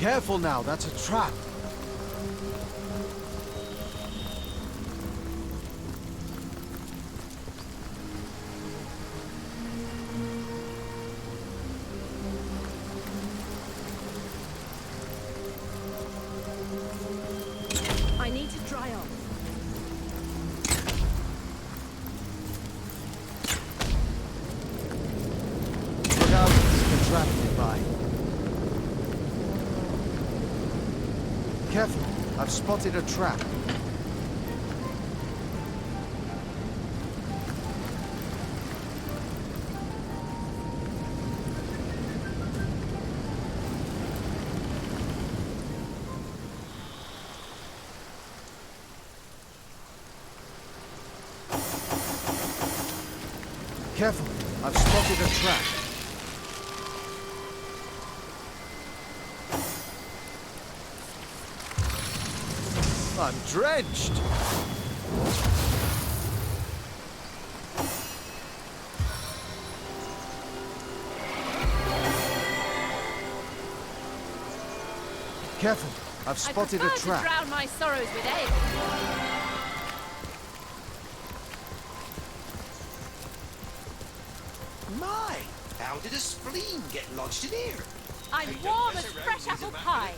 Careful now, that's a trap. I need to dry off. Look out, there's a trap nearby. Careful, I've spotted a trap. Careful, I've spotted a trap. I'm drenched! Careful, I've spotted a trap. I drown my sorrows with ale. My, how did a spleen get lodged in here? I'm warm as fresh apple pie.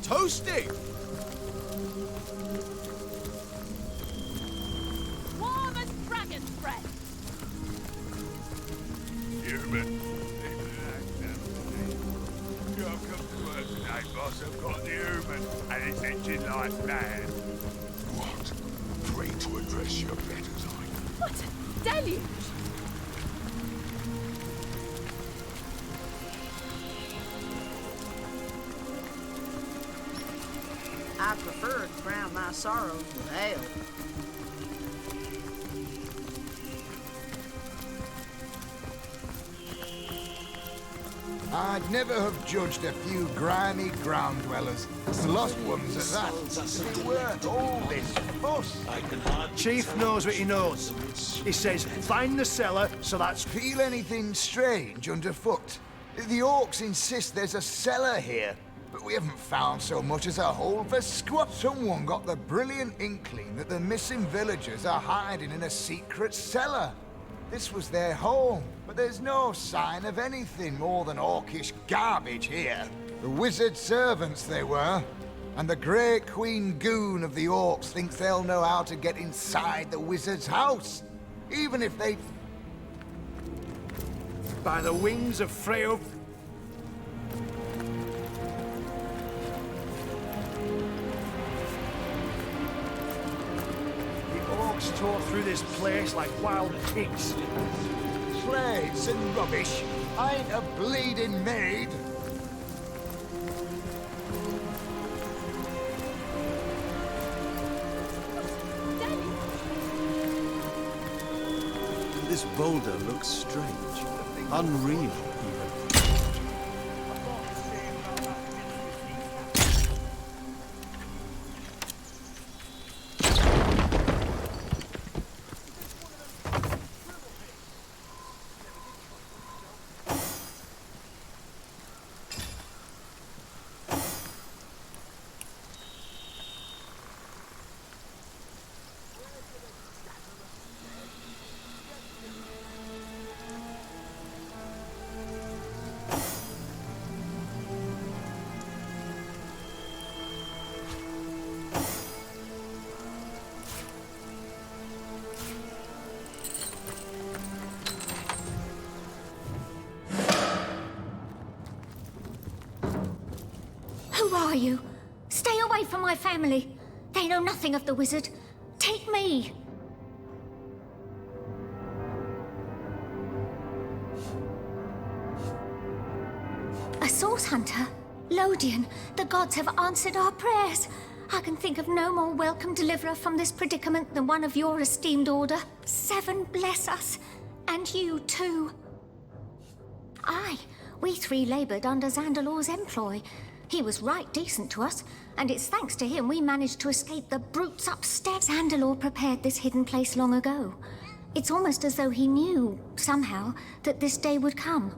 Toasty! Warm as dragon's breath. Human. Come to work today, boss. I've got the human, and it's itching like mad. What? Free to address your betters, What a deluge! I prefer to drown my sorrows with ale. I'd never have judged a few grimy ground dwellers. Lost ones at that. They weren't all this fuss. Chief knows what he knows. He says, find the cellar, so that's... Feel anything strange underfoot? The orcs insist there's a cellar here, but we haven't found so much as a hole for squat. Someone got the brilliant inkling that the missing villagers are hiding in a secret cellar. This was their home, but there's no sign of anything more than orcish garbage here. The wizard servants they were, and the Grey Queen Goon of the orcs thinks they'll know how to get inside the wizard's house, even if they... By the wings of Freyo... The orcs tore through this place like wild pigs. Slaves and rubbish. I ain't a bleeding maid. This boulder looks strange. Unreal, even. Who are you? Stay away from my family. They know nothing of the wizard. Take me. A source hunter? Lodian, the gods have answered our prayers. I can think of no more welcome deliverer from this predicament than one of your esteemed order. Seven bless us, and you too. Aye, we three laboured under Zandalor's employ. He was right decent to us, and it's thanks to him we managed to escape the brutes upstairs. Zandalor prepared this hidden place long ago. It's almost as though he knew, somehow, that this day would come.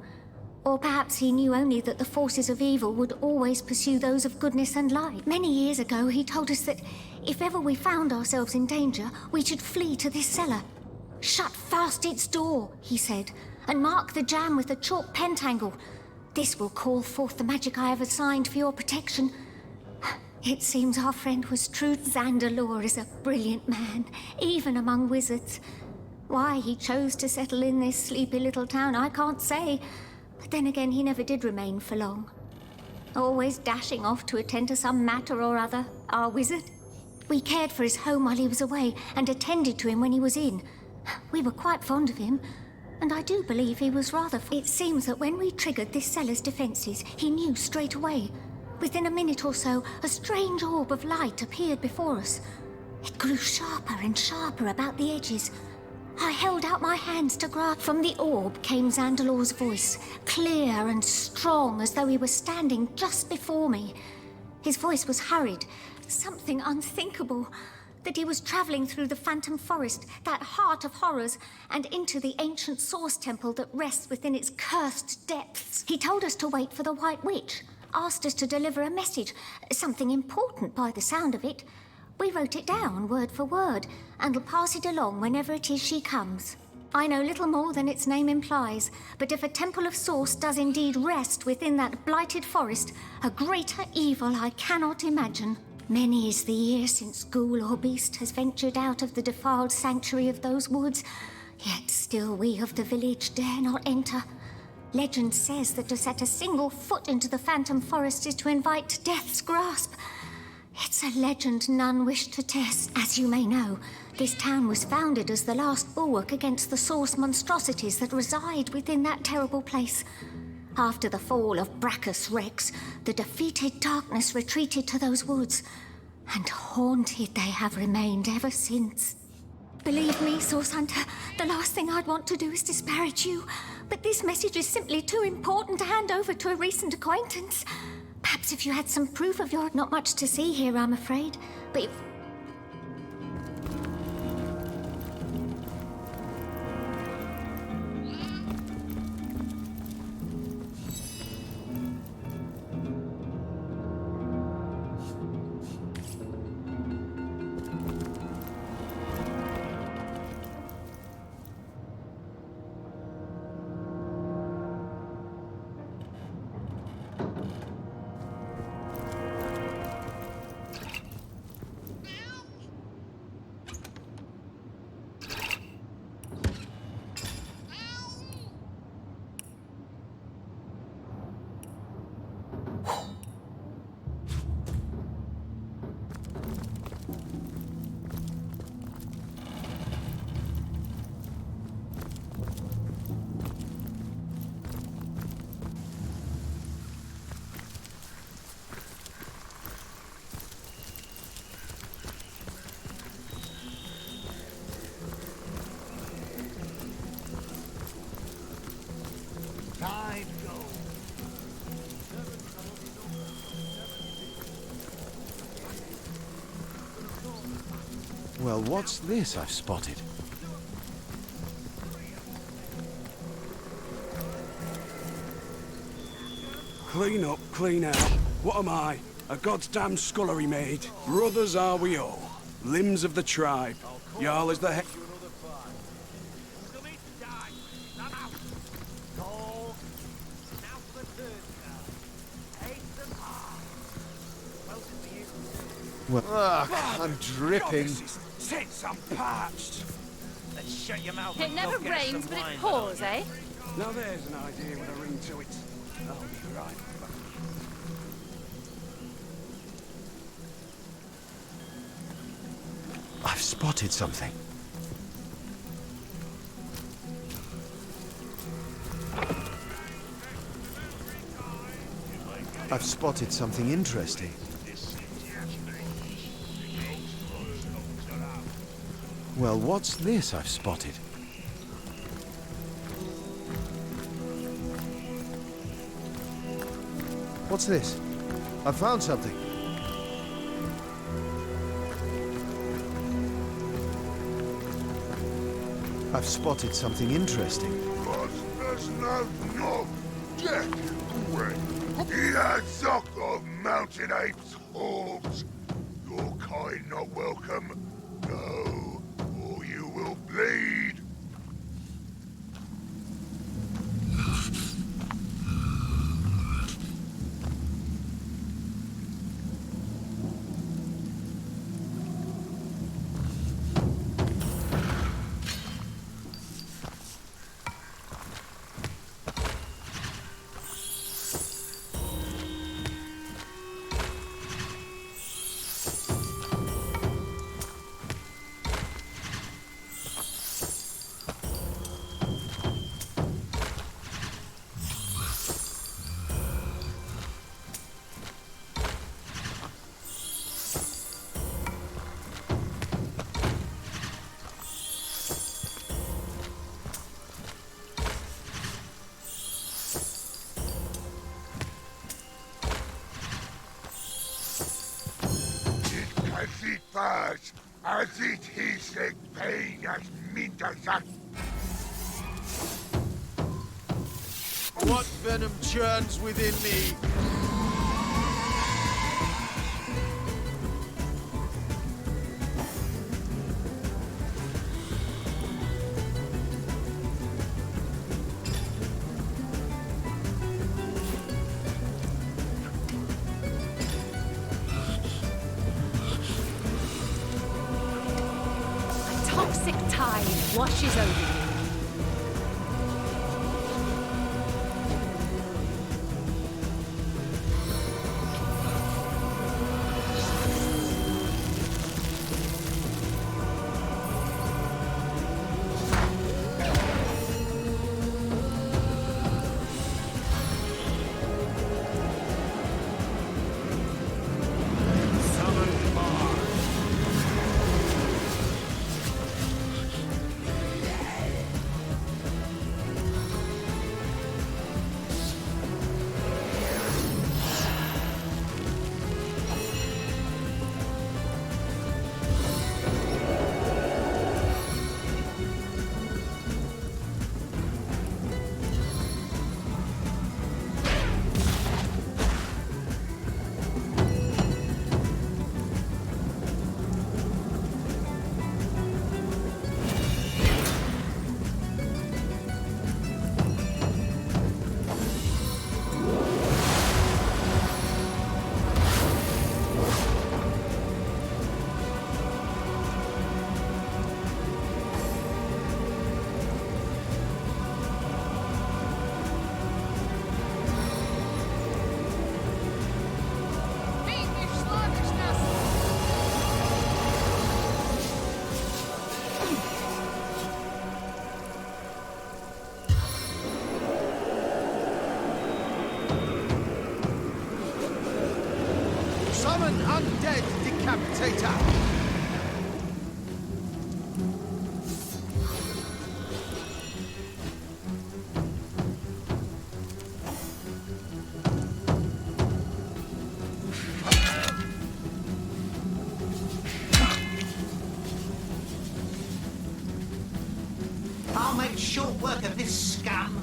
Or perhaps he knew only that the forces of evil would always pursue those of goodness and light. Many years ago, he told us that if ever we found ourselves in danger, we should flee to this cellar. Shut fast its door, he said, and mark the jam with a chalk pentangle. This will call forth the magic I have assigned for your protection. It seems our friend was true. Zandalore is a brilliant man, even among wizards. Why he chose to settle in this sleepy little town, I can't say. But then again, he never did remain for long. Always dashing off to attend to some matter or other, our wizard. We cared for his home while he was away, and attended to him when he was in. We were quite fond of him, and I do believe he was rather... It seems that when we triggered this cellar's defenses, he knew straight away. Within a minute or so, a strange orb of light appeared before us. It grew sharper and sharper about the edges. I held out my hands to grasp. From the orb came Zandalore's voice, clear and strong, as though he were standing just before me. His voice was hurried, something unthinkable, that he was traveling through the Phantom Forest, that heart of horrors, and into the ancient source temple that rests within its cursed depths. He told us to wait for the White Witch, asked us to deliver a message, something important by the sound of it. We wrote it down, word for word, and will pass it along whenever it is she comes. I know little more than its name implies, but if a temple of source does indeed rest within that blighted forest, a greater evil I cannot imagine. Many is the year since ghoul or beast has ventured out of the defiled sanctuary of those woods, yet still we of the village dare not enter. Legend says that to set a single foot into the Phantom Forest is to invite death's grasp. It's a legend none wish to test. As you may know, this town was founded as the last bulwark against the source monstrosities that reside within that terrible place. After the fall of Brachus Rex, the defeated darkness retreated to those woods, and haunted they have remained ever since. Believe me, Source Hunter, the last thing I'd want to do is disparage you, but this message is simply too important to hand over to a recent acquaintance. Perhaps if you had some proof of your... Not much to see here, I'm afraid, but... Tide go. Well, what's this I've spotted? Clean up, clean out. What am I? A goddamn scullery maid. Brothers are we all. Limbs of the tribe. Jarl is the head. Well, ugh, I'm dripping. Since I'm parched. Let's shut your mouth. It never rains, but it pours, eh? Now there's an idea with a ring to it. I'll be right back. I've spotted something. I've spotted something interesting. Well, what's this I've spotted? What's this? I've found something. I've spotted something interesting. There's no Jack, quick. Yeah, suck of mountain apes' hooves. Your kind not welcome. No, or you will bleed. As it is a pain as mintersak. What venom churns within me? Toxic tide washes over you. Summon undead decapitator! I'll make short work of this scum.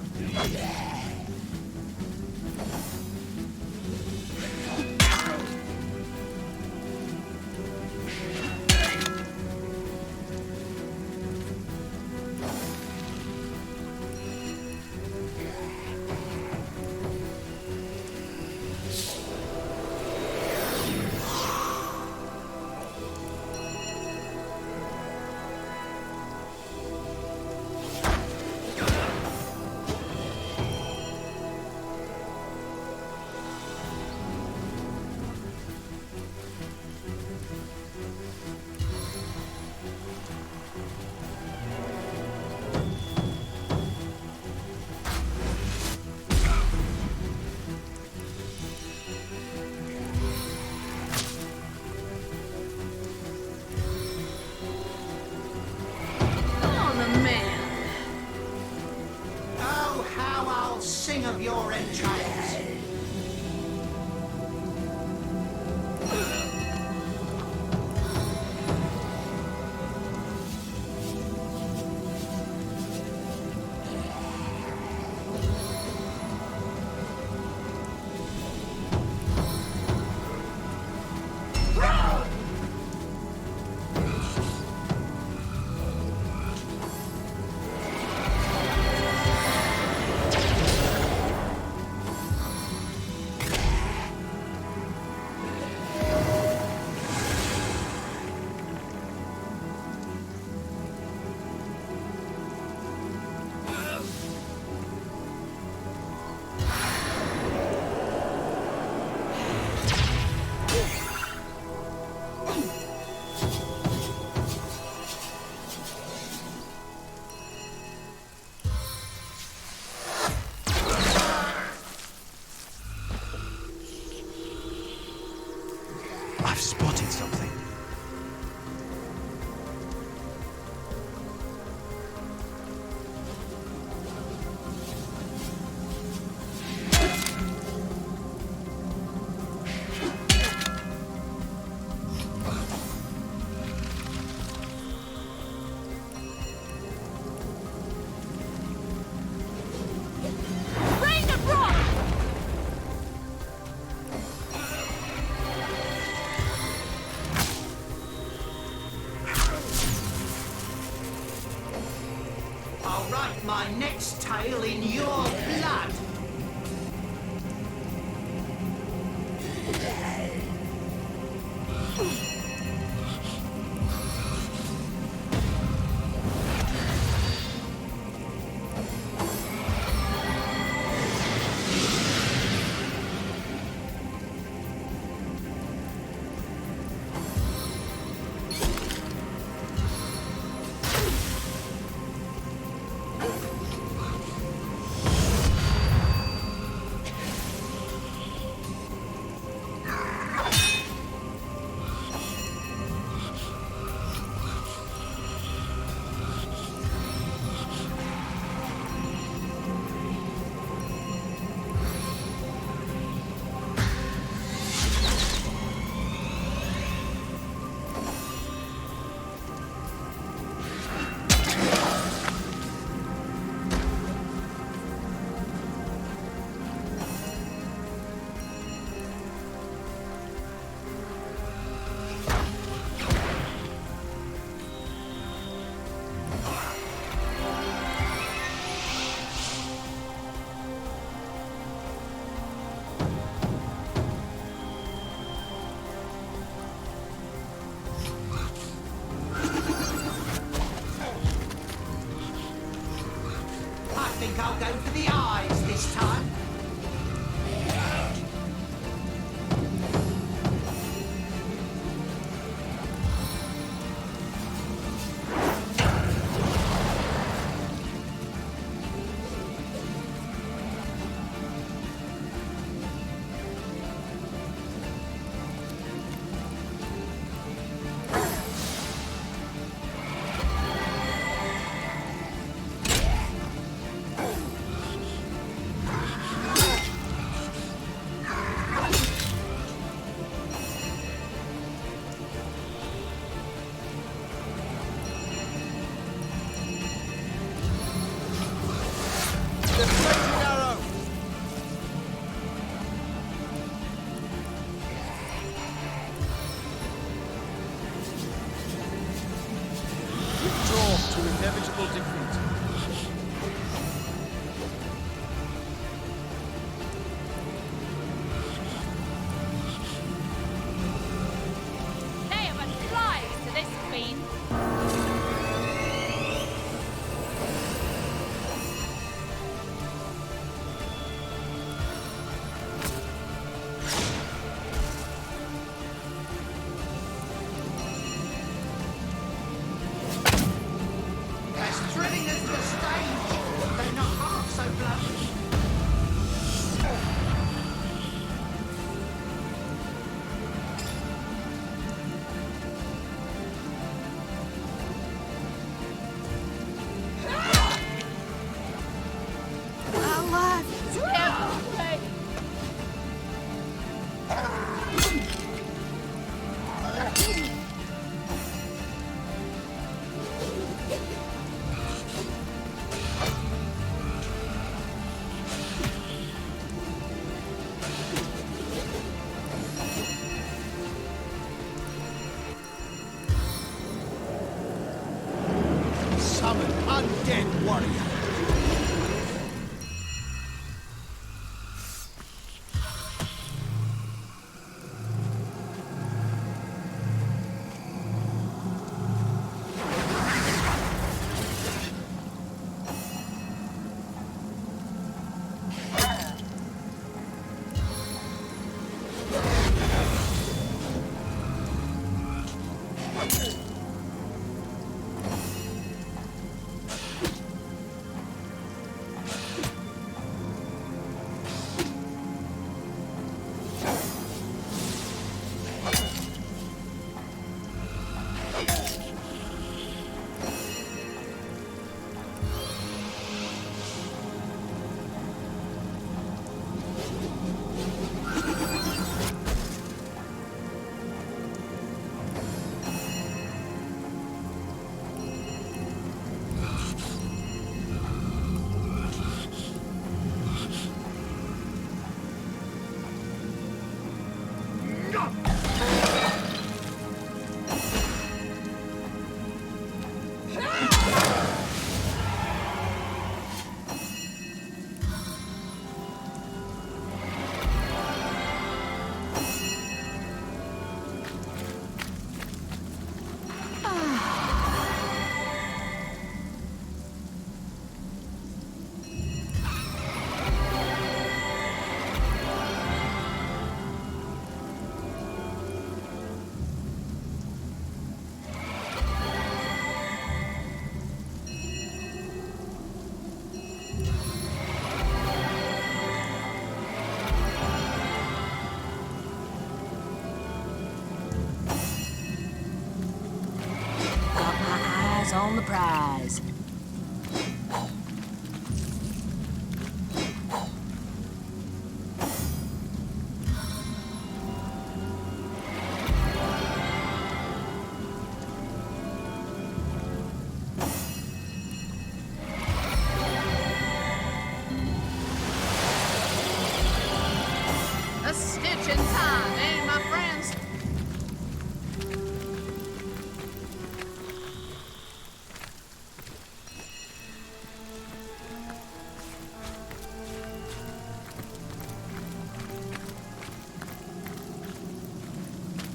Oh, how I'll sing of your entrails. my next tale in your blood. I think I'll go for the eyes this time. To inevitable defeat. They have a flies to this queen. As thrilling as the stage, they're not half so bloody. Summon undead warrior.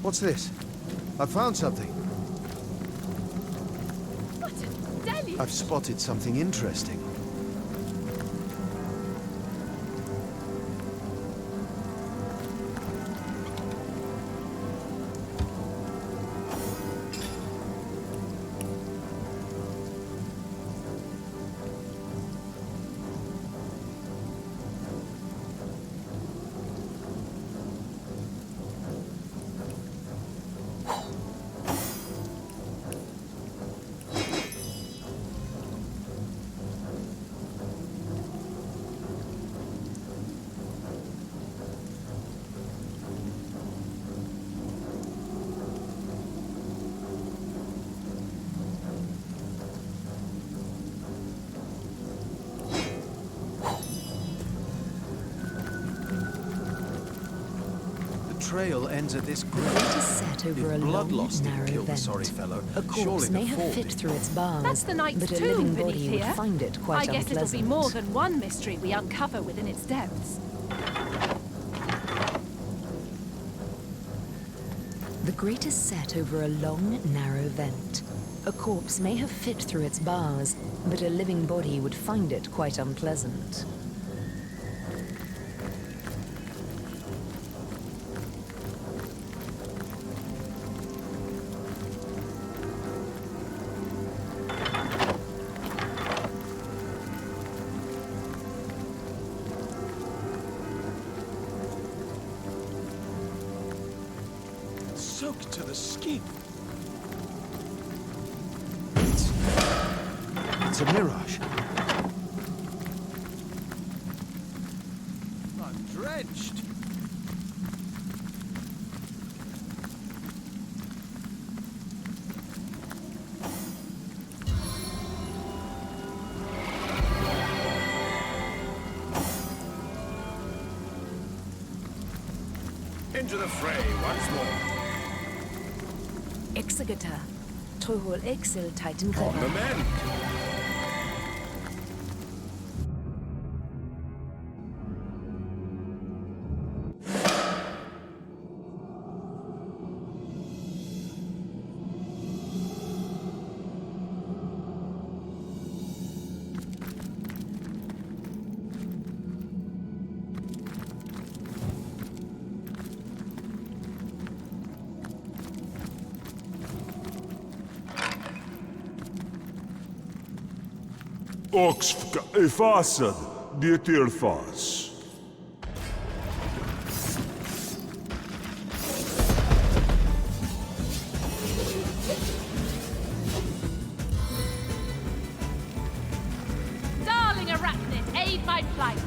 What's this? I found something. What a deluge! I've spotted something interesting. The trail ends at this grave. It is set over a Blood long, loss didn't narrow kill the vent. sorry fellow. A corpse Surely may the have fall fit did. through its bars, That's the knight's but a tomb living beneath body here. would find it quite I guess unpleasant. it'll be more than one mystery we uncover within its depths. The grate is set over a long, narrow vent. A corpse may have fit through its bars, but a living body would find it quite unpleasant. Soaked to the skin. It's a mirage. I'm drenched. Into the fray once more. Exegeter. Trohol Exil Titan On the mend. Oxfka efasad, dietilfas. Darling arachnid, aid my plight!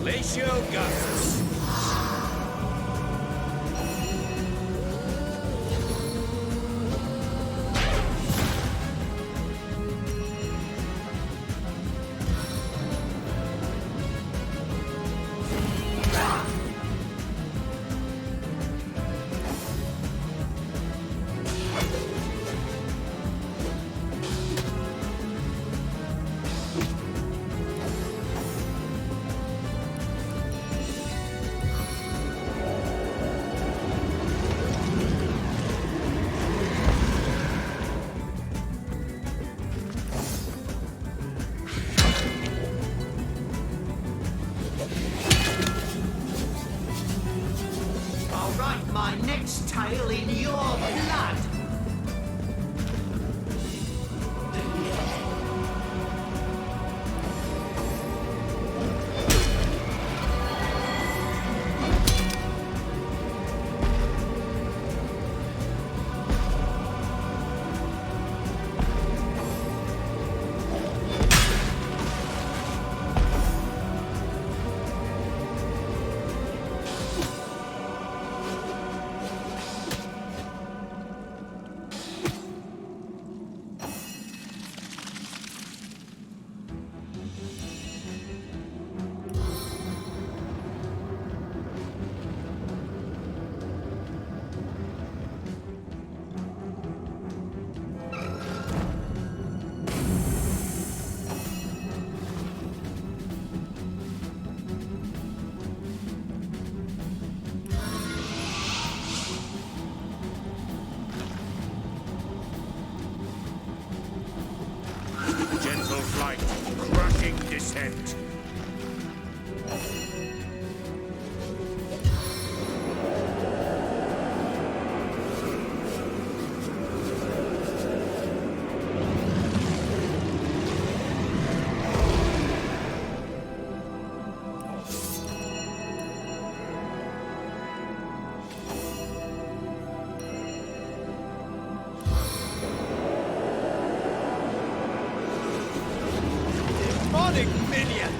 Glacial gusts. I'll write my next tale in your blood. descent. Demonic minion!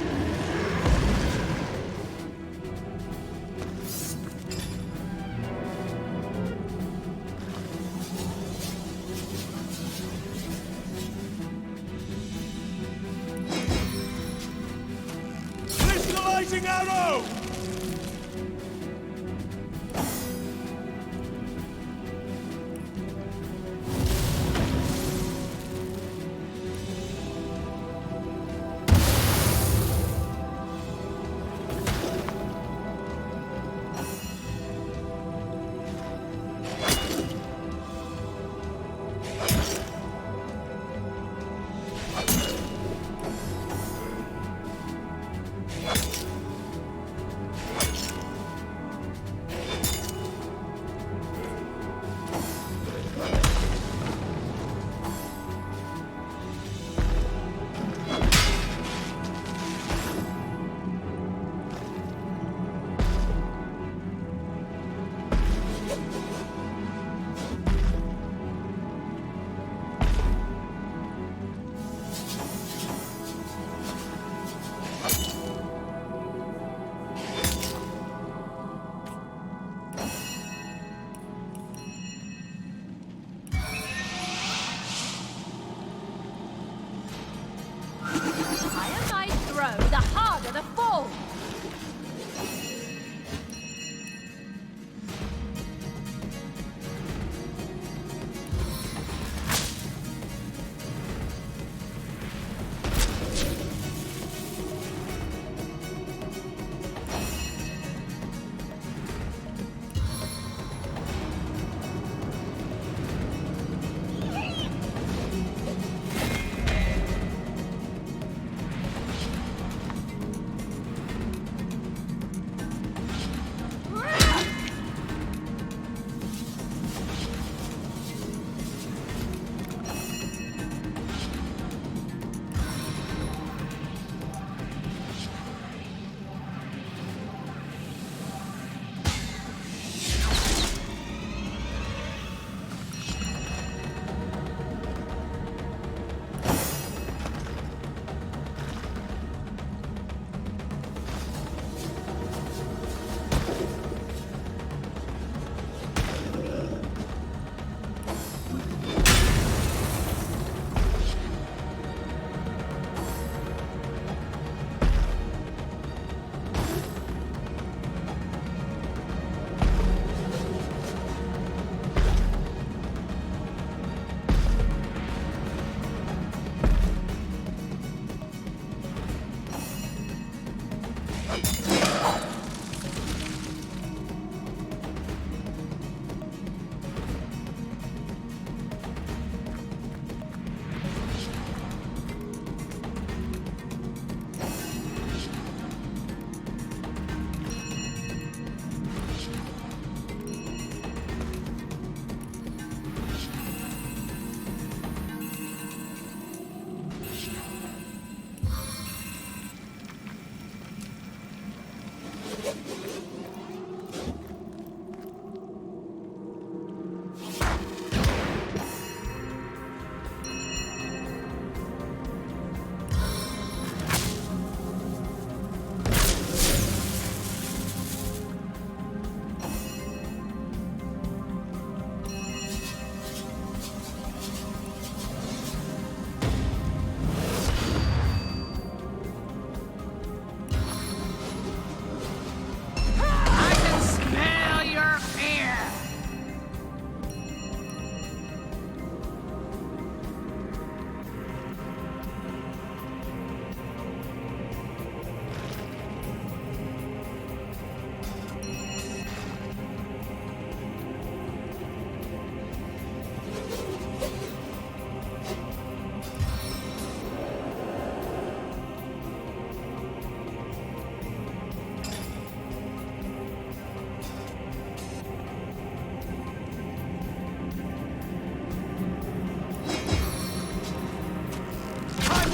Crystallizing arrow!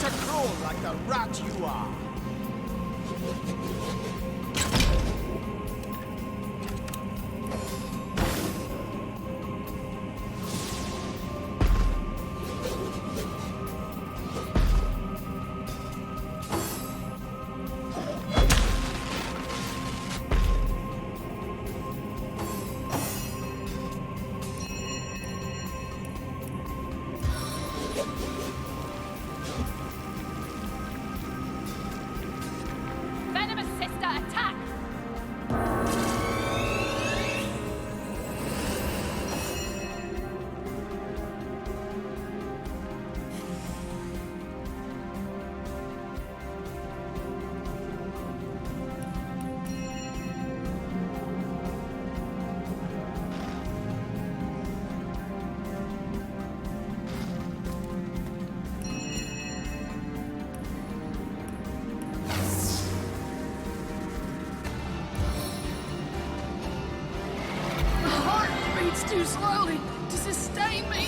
to crawl like the rat you are. Venomous sister, attack! My heart beats too slowly to sustain me.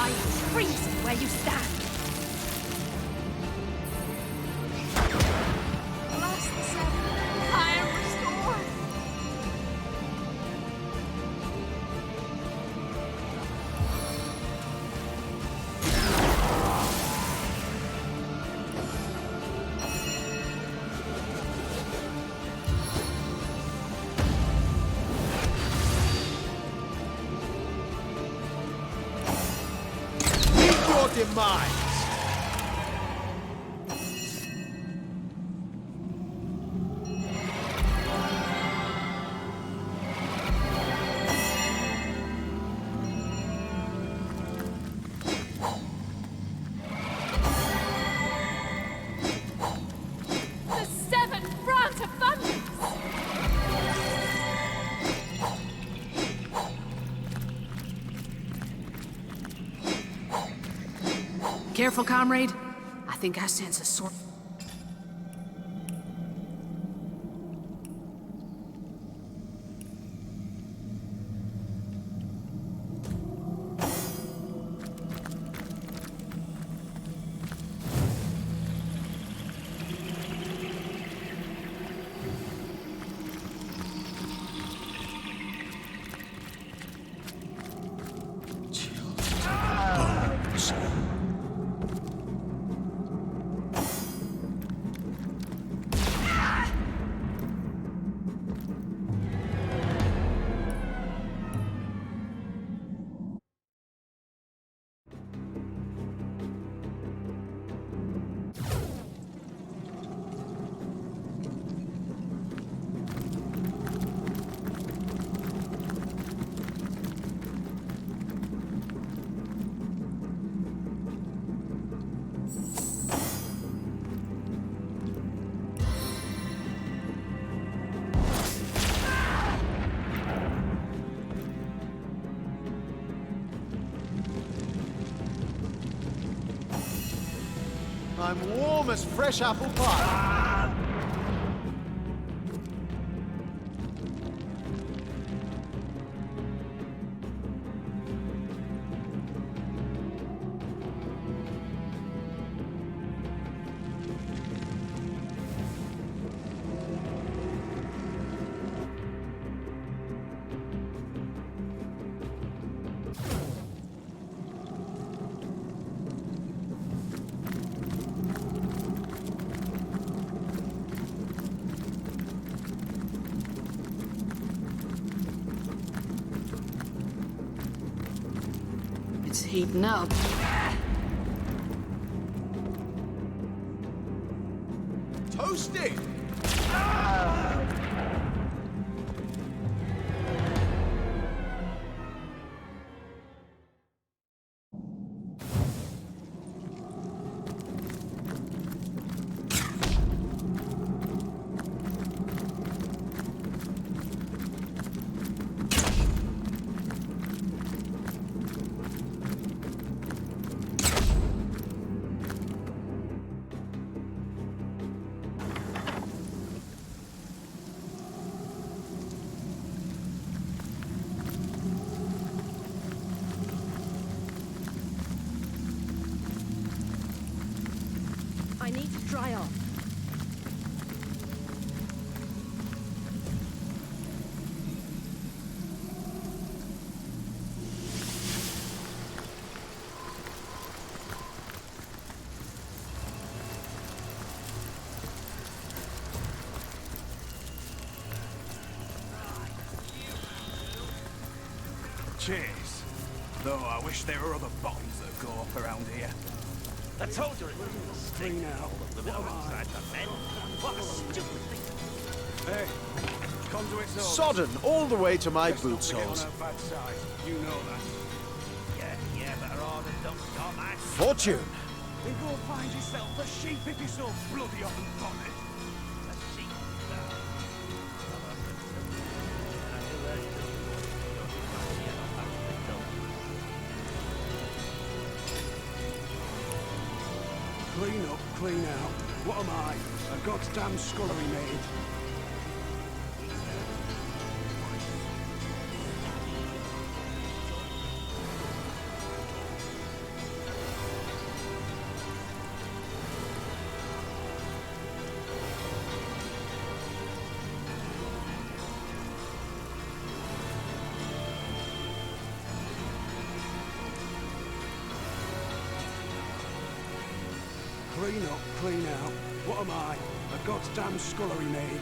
I freeze where you stand. Bless the seven. I am restored. Meet your demise. The seven grant abundance! Careful, comrade. I think I sense a sword. I'm warm as fresh apple pie. heating up. Toasty! I need to dry off. Cheers. Though I wish there were other bombs that go off around here. I told you it was a mistake. Clean out. What outside the men. What a stupid thing. Hey, conduits over. Sodden all the way to my Best not boot to get on soles. her bad side. You know that. Yeah, but her order don't stop my Fortune! Then go find yourself a sheep if you're so bloody hot and bothered. A sheep. Clean up, clean out. What am I? A goddamn scullery maid. Clean up, clean out. What am I? A goddamn scullery maid.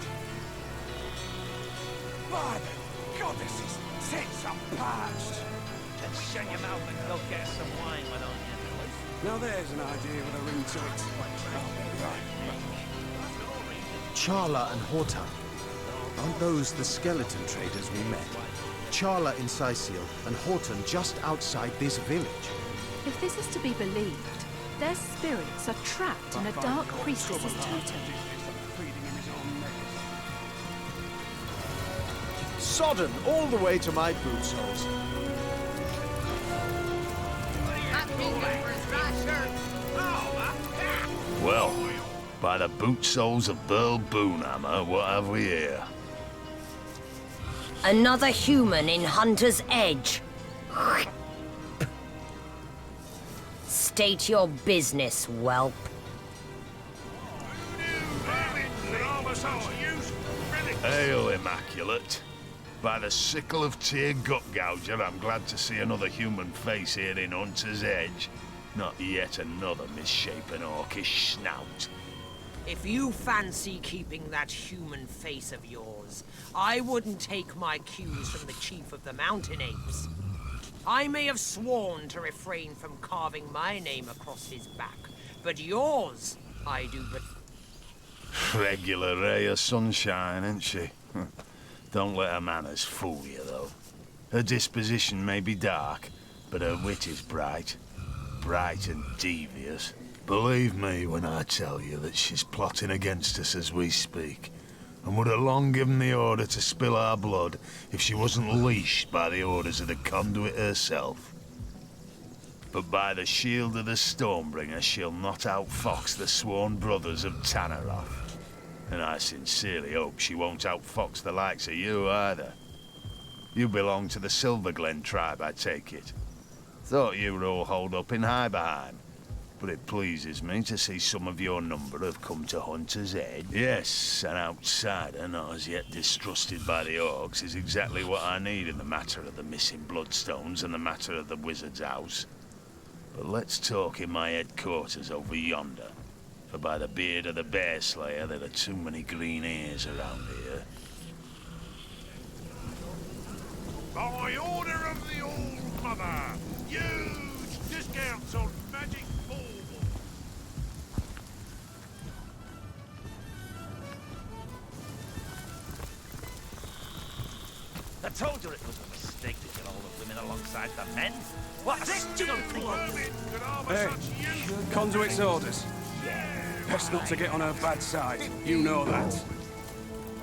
By the goddesses, tits are parched. Just shut your mouth and go get some wine, why don't you? Now there's an idea with a ring to it. I'll be right back. Charla and Horta. Aren't those the skeleton traders we met? Charla in Sicil and Horton just outside this village. If this is to be believed, their spirits are trapped in a dark priestess's totem. Sodden all the way to my boot soles. Well, by the boot soles of Burl Boonhammer, what have we here? Another human in Hunter's Edge. State your business, whelp. Hail, Immaculate. By the sickle of Tyr Gutgouger, I'm glad to see another human face here in Hunter's Edge. Not yet another misshapen orcish snout. If you fancy keeping that human face of yours, I wouldn't take my cues from the chief of the mountain apes. I may have sworn to refrain from carving my name across his back, but yours, I do but... Regular ray of sunshine, ain't she? Don't let her manners fool you, though. Her disposition may be dark, but her wit is bright. Bright and devious. Believe me when I tell you that she's plotting against us as we speak, and would have long given the order to spill our blood if she wasn't leashed by the orders of the conduit herself. But by the shield of the Stormbringer, she'll not outfox the sworn brothers of Tanneroth. And I sincerely hope she won't outfox the likes of you either. You belong to the Silverglen tribe, I take it. Thought you were all holed up in Hyberheim. But it pleases me to see some of your number have come to Hunter's Edge. Yes, an outsider not as yet distrusted by the orcs is exactly what I need in the matter of the missing bloodstones and the matter of the wizard's house. But let's talk in my headquarters over yonder. For by the beard of the Bear Slayer, there are too many green ears around here. By order of the Old Mother, huge council magic bauble. I told you it was a mistake to get all the women alongside the men. What a stupid thing! Hey, Conduit's orders. Best not to get on her bad side. You know that.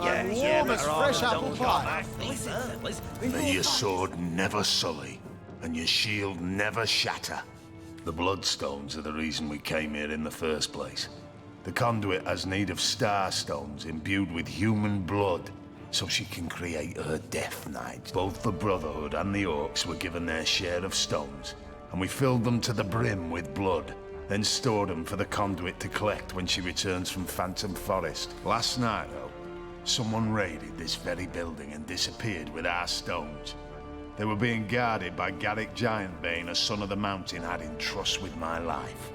Yeah, warm but as our fresh orders apple don't pie. got my fellas. May your sword never sully, and your shield never shatter. The Bloodstones are the reason we came here in the first place. The Conduit has need of star stones imbued with human blood, so she can create her Death Knight. Both the Brotherhood and the Orcs were given their share of stones, and we filled them to the brim with blood, then stored them for the Conduit to collect when she returns from Phantom Forest. Last night, though, someone raided this very building and disappeared with our stones. They were being guarded by Garrick Giantbane, a son of the Mountain had in trust with my life.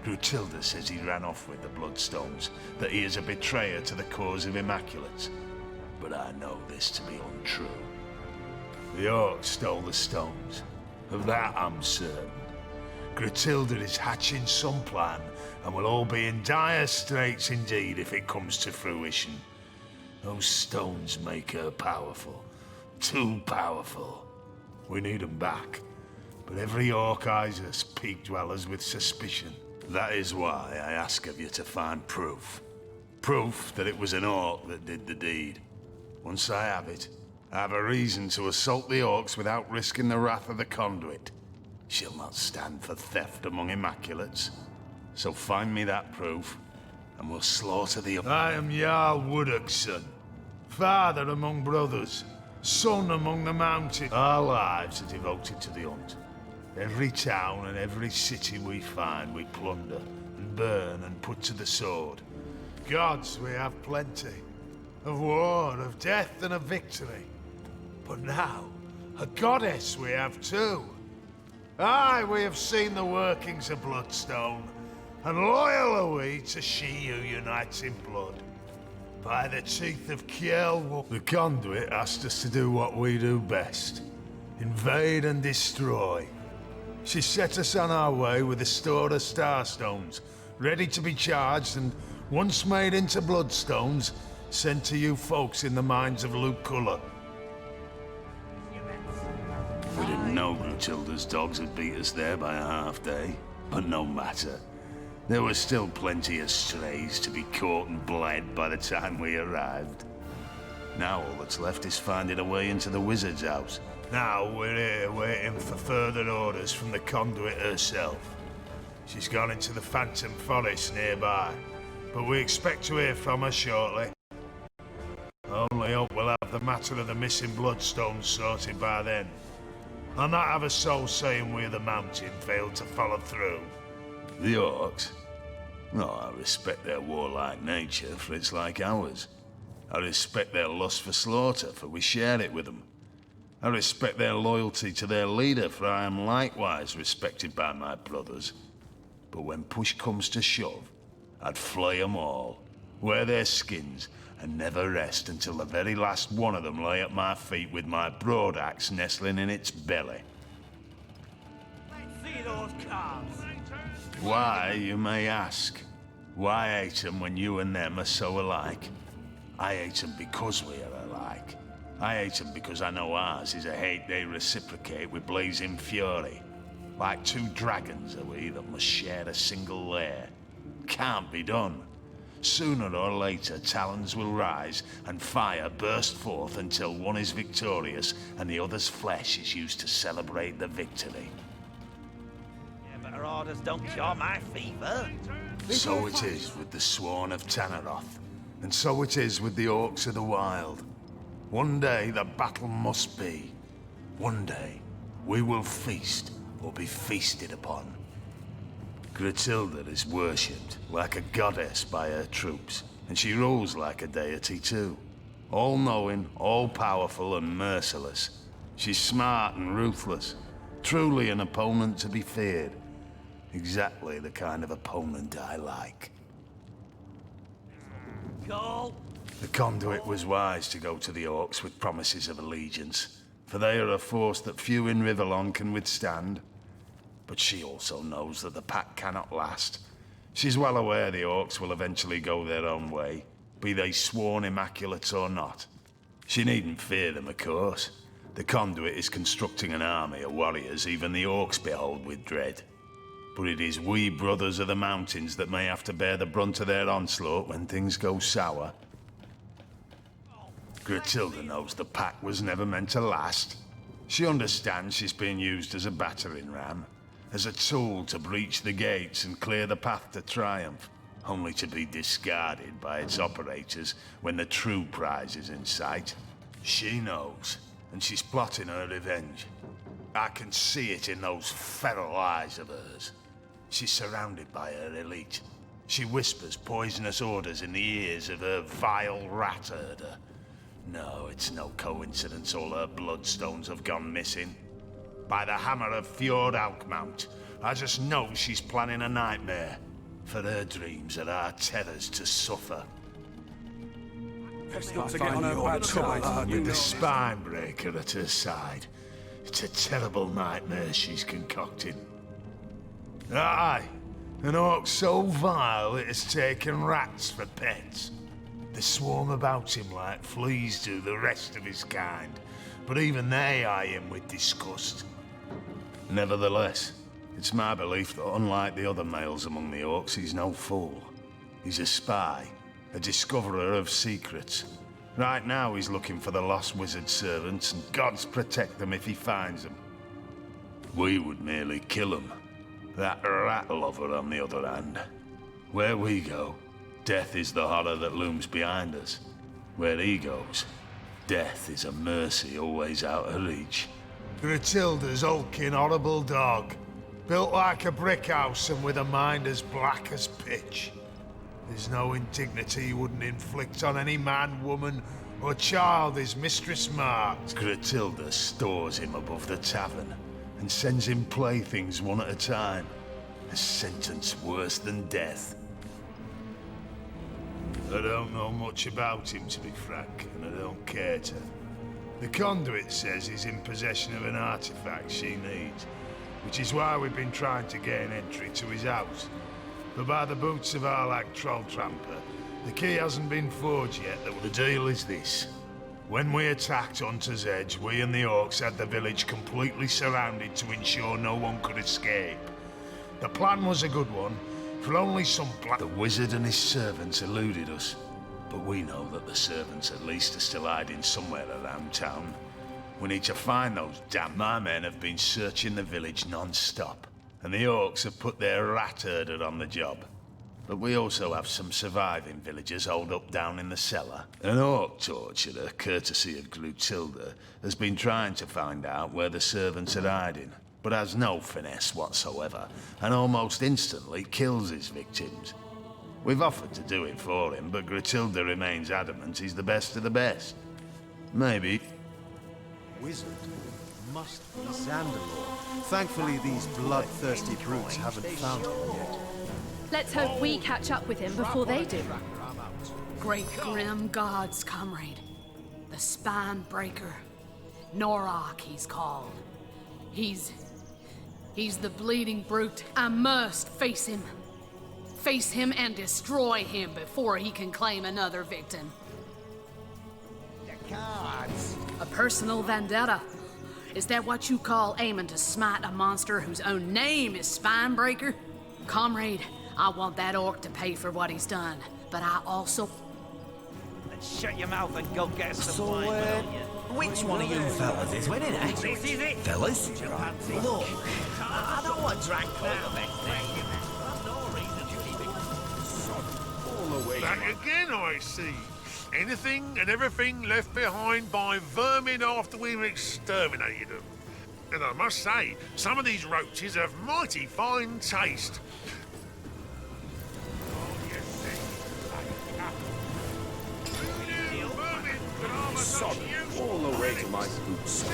Grutilda says he ran off with the Bloodstones, that he is a betrayer to the cause of Immaculates. But I know this to be untrue. The Orcs stole the stones. Of that I'm certain. Grutilda is hatching some plan, and we'll all be in dire straits indeed if it comes to fruition. Those stones make her powerful. Too powerful. We need them back. But every Orc eyes us, Peak Dwellers, with suspicion. That is why I ask of you to find proof. Proof that it was an Orc that did the deed. Once I have it, I have a reason to assault the Orcs without risking the wrath of the Conduit. She'll not stand for theft among Immaculates. So find me that proof, and we'll slaughter the... I am Jarl Woodok's son. Father among brothers. Son among the mountains. Our lives are devoted to the hunt. Every town and every city we find, we plunder and burn and put to the sword. Gods we have plenty. Of war, of death and of victory. But now, a goddess we have too. Aye, we have seen the workings of Bloodstone, and loyal are we to she who unites in blood. By the teeth of Kjell, the Conduit asked us to do what we do best. Invade and destroy. She set us on our way with a store of Starstones, ready to be charged and, once made into Bloodstones, sent to you folks in the mines of Luculla. We didn't know Grutilda's dogs had beat us there by a half day, but no matter. There were still plenty of strays to be caught and bled by the time we arrived. Now all that's left is finding a way into the wizard's house. Now we're here waiting for further orders from the Conduit herself. She's gone into the Phantom Forest nearby, but we expect to hear from her shortly. Only hope we'll have the matter of the missing Bloodstones sorted by then. I'll not have a soul saying we of the Mountain failed to follow through. The Orcs? No, I respect their warlike nature, for it's like ours. I respect their lust for slaughter, for we share it with them. I respect their loyalty to their leader, for I am likewise respected by my brothers. But when push comes to shove, I'd flay them all, wear their skins, and never rest until the very last one of them lay at my feet with my broadaxe nestling in its belly. See those calves? Why, you may ask? Why hate them when you and them are so alike? I hate them because we are alike. I hate them because I know ours is a hate they reciprocate with blazing fury. Like two dragons are we that must share a single lair. Can't be done. Sooner or later, talons will rise and fire burst forth until one is victorious and the other's flesh is used to celebrate the victory. Yeah, but our orders don't cure my fever. So it is with the Sworn of Tanneroth, and so it is with the Orcs of the Wild. One day the battle must be. One day we will feast or be feasted upon. Grutilda is worshipped like a goddess by her troops, and she rules like a deity too. All-knowing, all-powerful and merciless. She's smart and ruthless, truly an opponent to be feared. Exactly the kind of opponent I like. Go! The Conduit was wise to go to the Orcs with promises of allegiance, for they are a force that few in Riverlong can withstand. But she also knows that the pack cannot last. She's well aware the orcs will eventually go their own way, be they sworn immaculates or not. She needn't fear them, of course. The conduit is constructing an army of warriors even the orcs behold with dread. But it is we brothers of the mountains that may have to bear the brunt of their onslaught when things go sour. Gratilda knows the pack was never meant to last. She understands she's being used as a battering ram, as a tool to breach the gates and clear the path to triumph, only to be discarded by its operators when the true prize is in sight. She knows, and she's plotting her revenge. I can see it in those feral eyes of hers. She's surrounded by her elite. She whispers poisonous orders in the ears of her vile rat herder. No, it's no coincidence all her bloodstones have gone missing. By the hammer of Fjord Alkmount, I just know she's planning a nightmare. For her dreams are our tethers to suffer. Best not to get on her bad side. With the spine breaker at her side. It's a terrible nightmare she's concocted. Aye, an orc so vile it has taken rats for pets. They swarm about him like fleas do the rest of his kind, but even they eye him with disgust. Nevertheless, it's my belief that unlike the other males among the orcs, he's no fool. He's a spy, a discoverer of secrets. Right now he's looking for the lost wizard servants, and gods protect them if he finds them. We would merely kill him. That rat lover, on the other hand. Where we go, death is the horror that looms behind us. Where he goes, death is a mercy always out of reach. Gratilda's hulking, horrible dog. Built like a brick house and with a mind as black as pitch. There's no indignity he wouldn't inflict on any man, woman, or child his mistress marked. Gratilda stores him above the tavern and sends him playthings one at a time. A sentence worse than death. I don't know much about him, to be frank, and I don't care to. The conduit says he's in possession of an artifact she needs, which is why we've been trying to gain entry to his house. But by the boots of Arlag Trolltramper, the key hasn't been forged yet. The deal is this. When we attacked Hunter's Edge, we and the orcs had the village completely surrounded to ensure no one could escape. The plan was a good one, for only some The wizard and his servants eluded us. But we know that the servants at least are still hiding somewhere around town. We need to find those damn... My men have been searching the village non-stop, and the orcs have put their rat herder on the job. But we also have some surviving villagers holed up down in the cellar. An orc torturer, courtesy of Gratilda, has been trying to find out where the servants are hiding, but has no finesse whatsoever, and almost instantly kills his victims. We've offered to do it for him, but Gratilda remains adamant he's the best of the best. Maybe... Wizard must be Xandalore. Thankfully, these bloodthirsty brutes haven't found him yet. Let's hope we catch up with him before they do. Great grim gods, comrade. The spine breaker. Norak, he's called. He's the bleeding brute. I must face him. Face him and destroy him before he can claim another victim. The cards. A personal vendetta. Is that what you call aiming to smite a monster whose own name is Spinebreaker? Comrade, I want that orc to pay for what he's done, but I also... Then shut your mouth and go get some So, wine, will you? which one of you fellas is winning, eh? This is it. Fellas? Look, I don't want drank all the best Back again, I see. Anything and everything left behind by vermin after we've exterminated them. And I must say, some of these roaches have mighty fine taste. Sod all the way to my boots.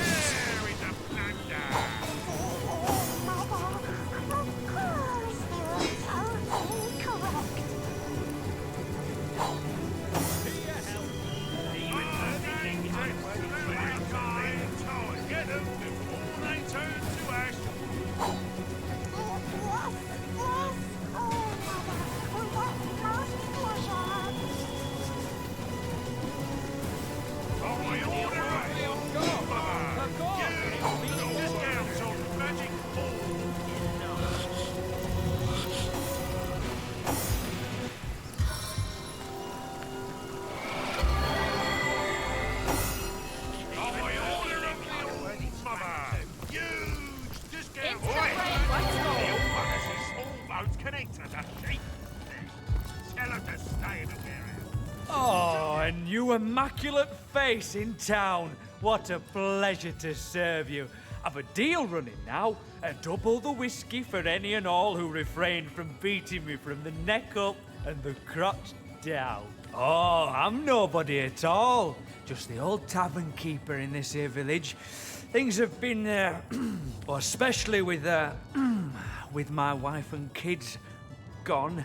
A new immaculate face in town. What a pleasure to serve you. I've a deal running now. Double the whiskey for any and all who refrain from beating me from the neck up and the crotch down. Oh, I'm nobody at all. Just the old tavern keeper in this here village. Things have been, well, especially with my wife and kids gone,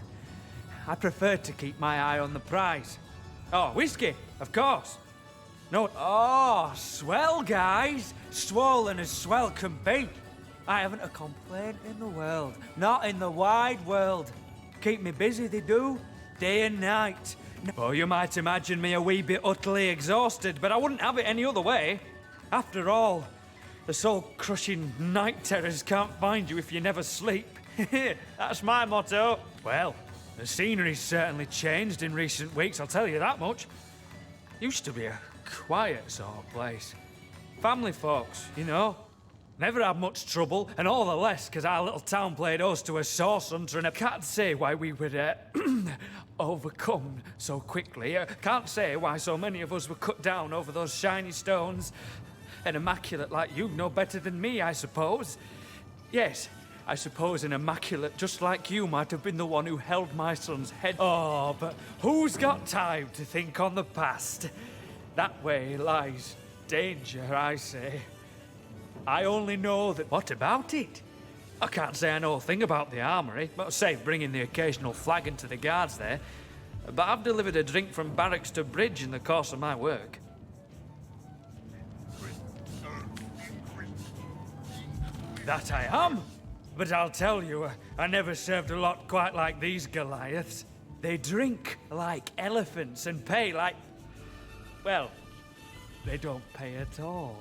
I prefer to keep my eye on the prize. Oh, whiskey, of course. No, oh, swell, guys. Swollen as swell can be. I haven't a complaint in the world. Not in the wide world. Keep me busy, they do. Day and night. Oh, you might imagine me a wee bit utterly exhausted, but I wouldn't have it any other way. After all, the soul-crushing night terrors can't find you if you never sleep. That's my motto. Well, the scenery's certainly changed in recent weeks, I'll tell you that much. Used to be a quiet sort of place. Family folks, you know. Never had much trouble, and all the less because our little town played host to a source hunter, and I can't say why we were overcome so quickly. I can't say why so many of us were cut down over those shiny stones. An immaculate like you know better than me, I suppose. Yes, I suppose an immaculate just like you might have been the one who held my son's head. Oh, but who's got time to think on the past? That way lies danger, I say. I only know that... What about it? I can't say I know a thing about the armory, but save bringing the occasional flagon to the guards there. But I've delivered a drink from barracks to bridge in the course of my work. That I am. But I'll tell you, I never served a lot quite like these Goliaths. They drink like elephants and pay like... Well, they don't pay at all.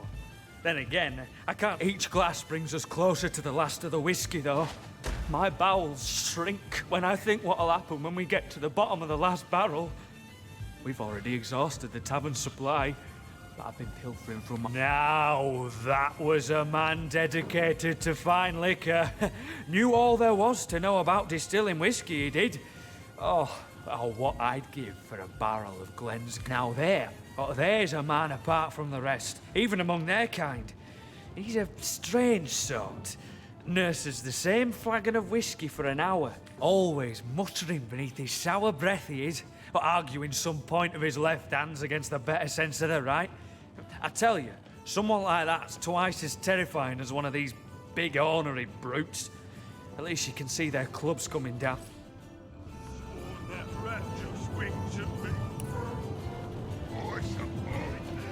Then again, I can't... Each glass brings us closer to the last of the whiskey, though. My bowels shrink when I think what'll happen when we get to the bottom of the last barrel. We've already exhausted the tavern supply, but I've been pilfering from my... Now, that was a man dedicated to fine liquor. Knew all there was to know about distilling whiskey, he did. Oh, what I'd give for a barrel of Glen's... Now there's a man apart from the rest, even among their kind. He's a strange sort. Nurses the same flagon of whiskey for an hour, always muttering beneath his sour breath he is, but arguing some point of his left hands against the better sense of the right. I tell you, someone like that's twice as terrifying as one of these big ornery brutes. At least you can see their clubs coming down. That rat just winked at me. I suppose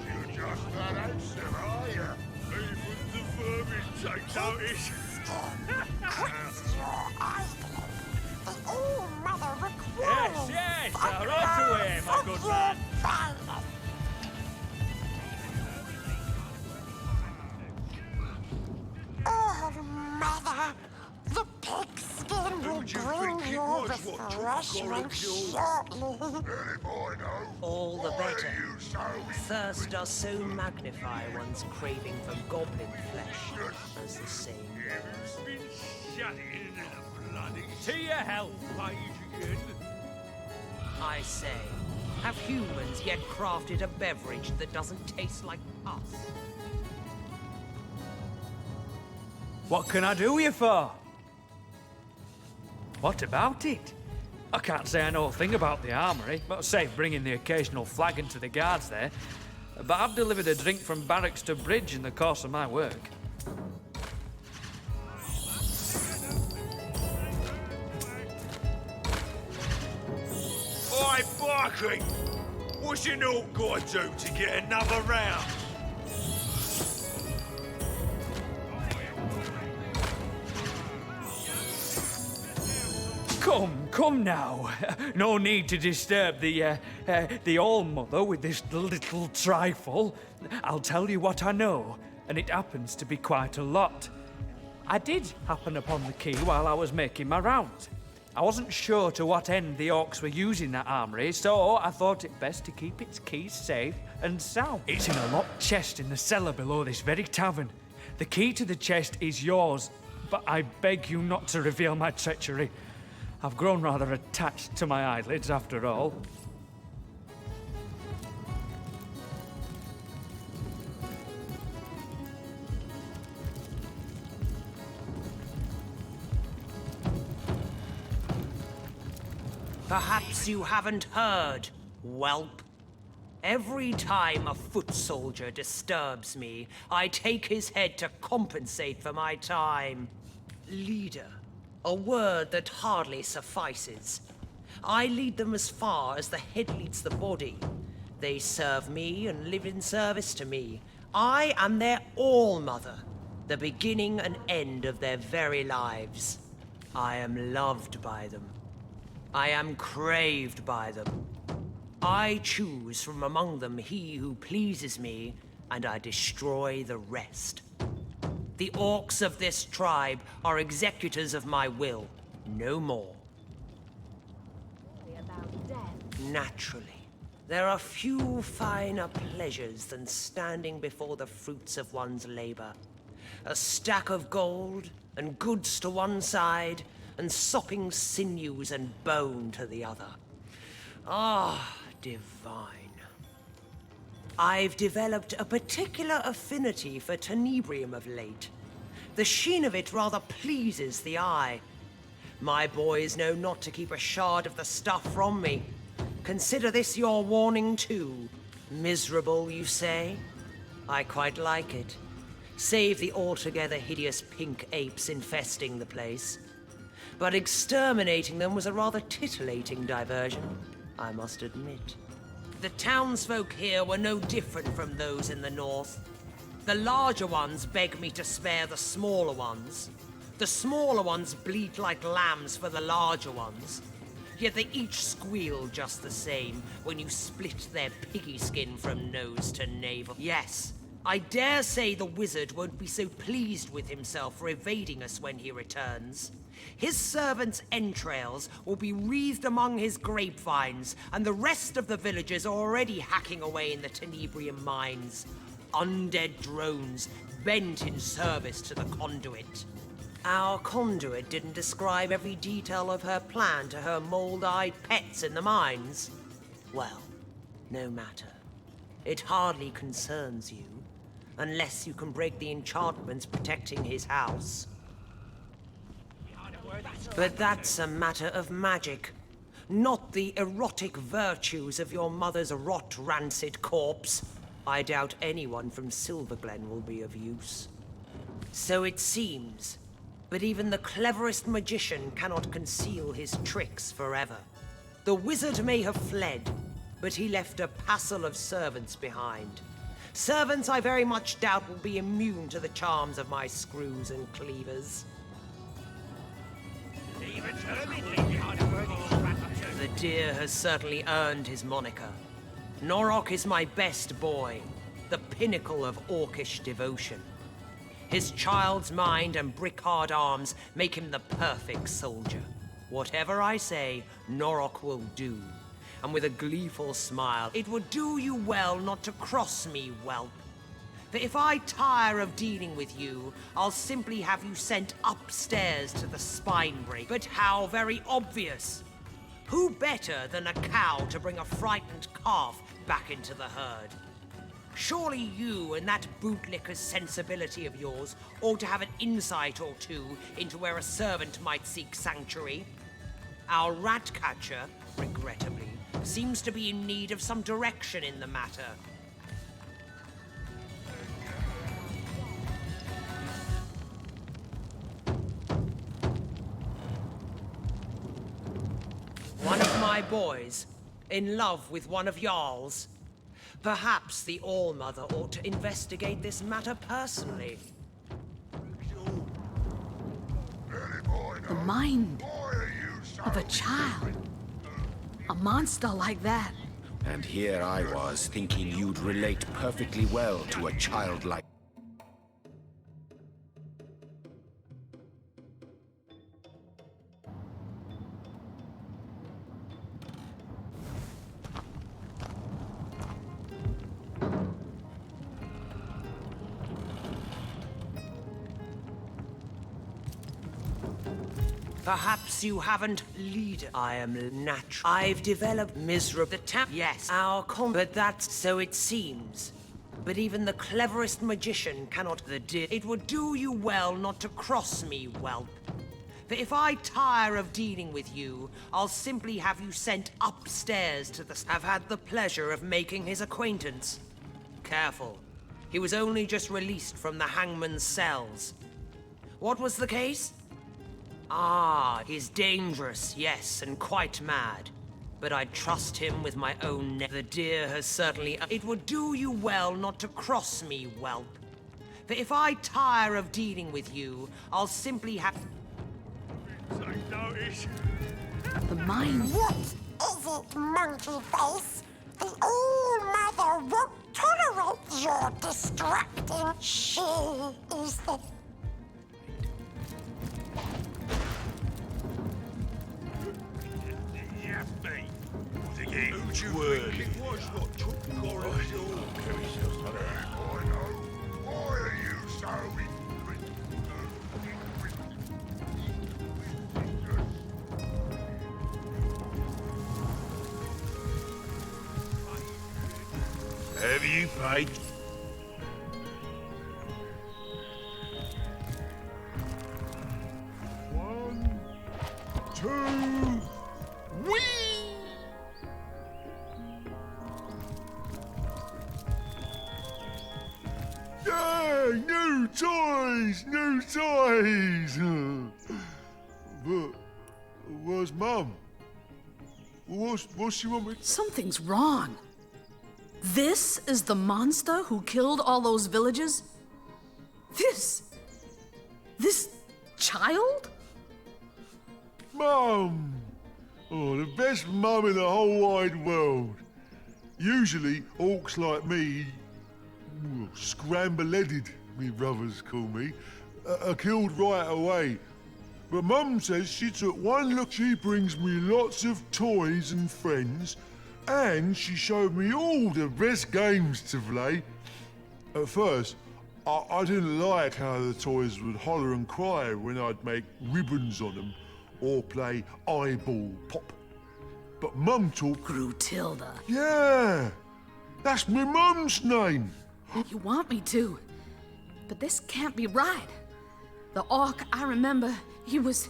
you're just that handsome, are you? Even the vermin take notice. Close your eyes, the All-Mother requires... Yes, right away, my good man. All-Mother, the pigskin will bring your refreshment shortly. All the better. Thirst does so magnify one's craving for goblin flesh, as the saying goes. Shut in a bloody... To your health, Adrian. I say, have humans yet crafted a beverage that doesn't taste like us? What can I do you for? What about it? I can't say I know a thing about the armory, but save bringing the occasional flagon to the guards there. But I've delivered a drink from barracks to bridge in the course of my work. Oi, Barkley! What's your naught got to do to get another round? Come now. No need to disturb the All-Mother with this little trifle. I'll tell you what I know, and it happens to be quite a lot. I did happen upon the key while I was making my rounds. I wasn't sure to what end the orcs were using that armory, so I thought it best to keep its keys safe and sound. It's in a locked chest in the cellar below this very tavern. The key to the chest is yours, but I beg you not to reveal my treachery. I've grown rather attached to my eyelids, after all. Perhaps you haven't heard, whelp. Every time a foot soldier disturbs me, I take his head to compensate for my time. Leader, a word that hardly suffices. I lead them as far as the head leads the body. They serve me and live in service to me. I am their all-mother, the beginning and end of their very lives. I am loved by them. I am craved by them. I choose from among them he who pleases me, and I destroy the rest. The orcs of this tribe are executors of my will, no more. Naturally, there are few finer pleasures than standing before the fruits of one's labor. A stack of gold, and goods to one side, and sopping sinews and bone to the other. Ah, divine. I've developed a particular affinity for tenebrium of late. The sheen of it rather pleases the eye. My boys know not to keep a shard of the stuff from me. Consider this your warning too. Miserable, you say? I quite like it. Save the altogether hideous pink apes infesting the place. But exterminating them was a rather titillating diversion, I must admit. The townsfolk here were no different from those in the north. The larger ones beg me to spare the smaller ones. The smaller ones bleat like lambs for the larger ones. Yet they each squeal just the same when you split their piggy skin from nose to navel. Yes, I dare say the wizard won't be so pleased with himself for evading us when he returns. His servants' entrails will be wreathed among his grapevines, and the rest of the villagers are already hacking away in the tenebrium mines. Undead drones bent in service to the conduit. Our conduit didn't describe every detail of her plan to her mold-eyed pets in the mines. Well, no matter. It hardly concerns you, unless you can break the enchantments protecting his house. But that's a matter of magic, not the erotic virtues of your mother's rot-rancid corpse. I doubt anyone from Silverglen will be of use. So it seems, but even the cleverest magician cannot conceal his tricks forever. The wizard may have fled, but he left a passel of servants behind. Servants I very much doubt will be immune to the charms of my screws and cleavers. The deer has certainly earned his moniker. Norok is my best boy, the pinnacle of orcish devotion. His child's mind and brick-hard arms make him the perfect soldier. Whatever I say, Norok will do. And with a gleeful smile, it would do you well not to cross me, whelp. For if I tire of dealing with you, I'll simply have you sent upstairs to the spine break. But how very obvious! Who better than a cow to bring a frightened calf back into the herd? Surely you and that bootlicker's sensibility of yours ought to have an insight or two into where a servant might seek sanctuary. Our rat catcher, regrettably, seems to be in need of some direction in the matter. One of my boys, in love with one of y'all's. Perhaps the All-Mother ought to investigate this matter personally. The mind of a child. A monster like that. And here I was, thinking you'd relate perfectly well to a child like... Perhaps you haven't leader. I am natural. I've developed miserable. Yes, our but that's so it seems. But even the cleverest magician cannot. It would do you well not to cross me, whelp. For if I tire of dealing with you, I'll simply have you sent upstairs to the... I've had the pleasure of making his acquaintance. Careful. He was only just released from the hangman's cells. What was the case? Ah, he's dangerous, yes, and quite mad. But I'd trust him with my own neck. The deer has certainly... It would do you well not to cross me, whelp. For if I tire of dealing with you, I'll simply have... Take notice. The mind. What is it, monkey face? The All-Mother won't tolerate your distracting. She is the... Yappy. Who'd you think it was that took Corazon? I know. Why are you so Have you paid? One, two, whee! Yeah, new toys, new toys. But where's Mum? What's she want me? Something's wrong. This is the monster who killed all those villagers? This child? Mum! Oh, the best mum in the whole wide world. Usually, orcs like me, scramble-headed, me brothers call me, are killed right away. But Mum says she took one look. She brings me lots of toys and friends, and she showed me all the best games to play. At first, I didn't like how the toys would holler and cry when I'd make ribbons on them or play eyeball pop. But Mum taught... Grutilda. Yeah! That's my mum's name! You want me to, but this can't be right. The orc I remember, he was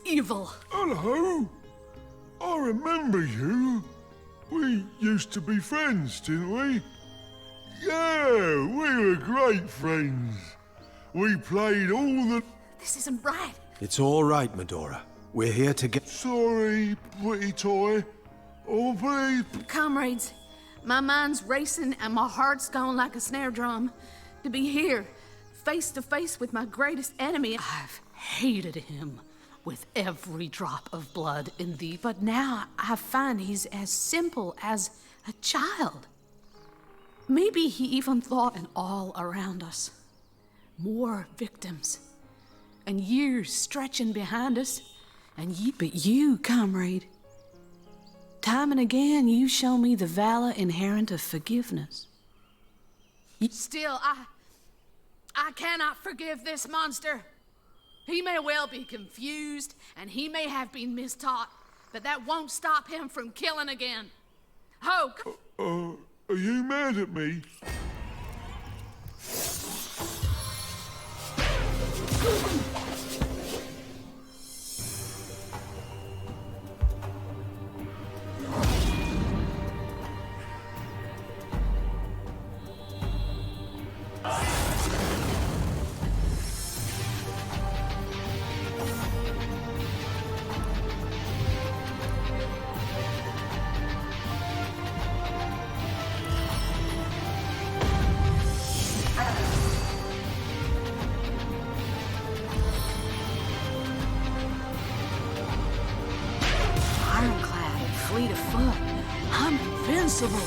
evil. Hello! I remember you. We used to be friends, didn't we? Yeah, we were great friends. We played all the... This isn't right. It's all right, Medora. We're here to get... Sorry, pretty toy. Oh, please. Comrades, my mind's racing and my heart's going like a snare drum. To be here, face to face with my greatest enemy. I've hated him with every drop of blood in thee, but now I find he's as simple as a child. Maybe he even thought in all around us. More victims, and years stretching behind us, but you, comrade, time and again you show me the valor inherent of forgiveness. Still, I cannot forgive this monster. He may well be confused, and he may have been mistaught, but that won't stop him from killing again. Ho! Are you mad at me? Ironclad, fleet of foot, I'm invincible.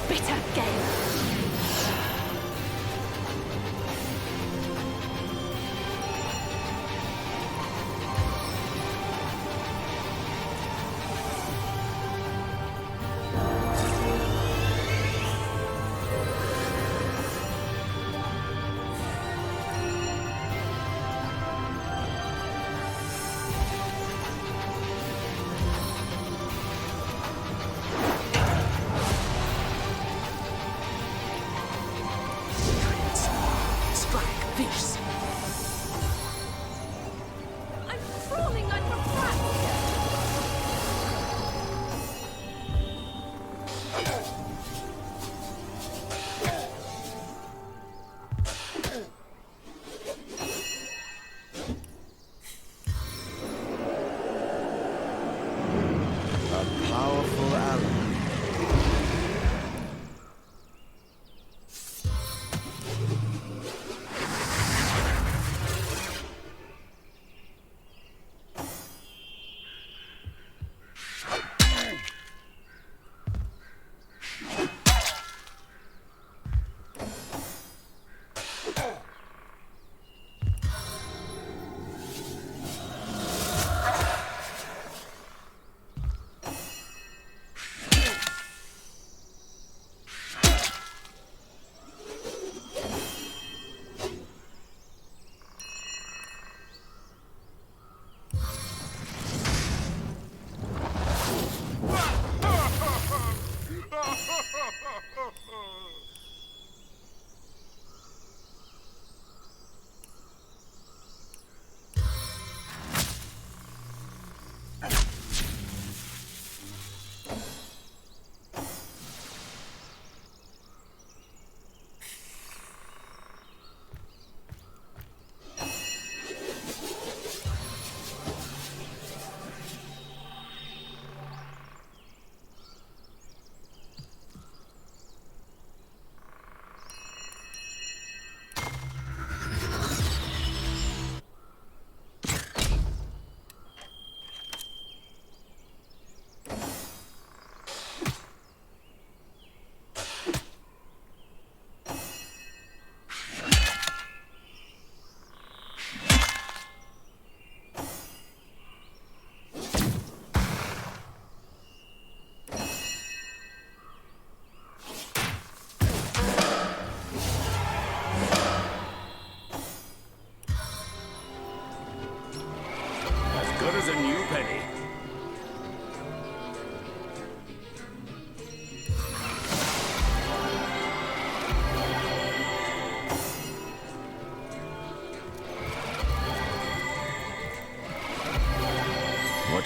Bitter game.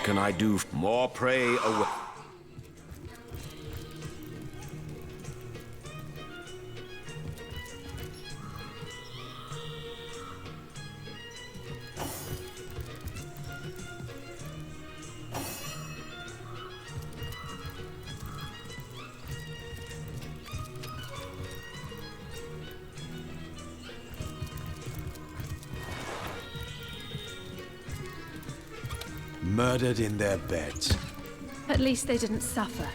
can I do? More prey away. Murdered in their beds. At least they didn't suffer.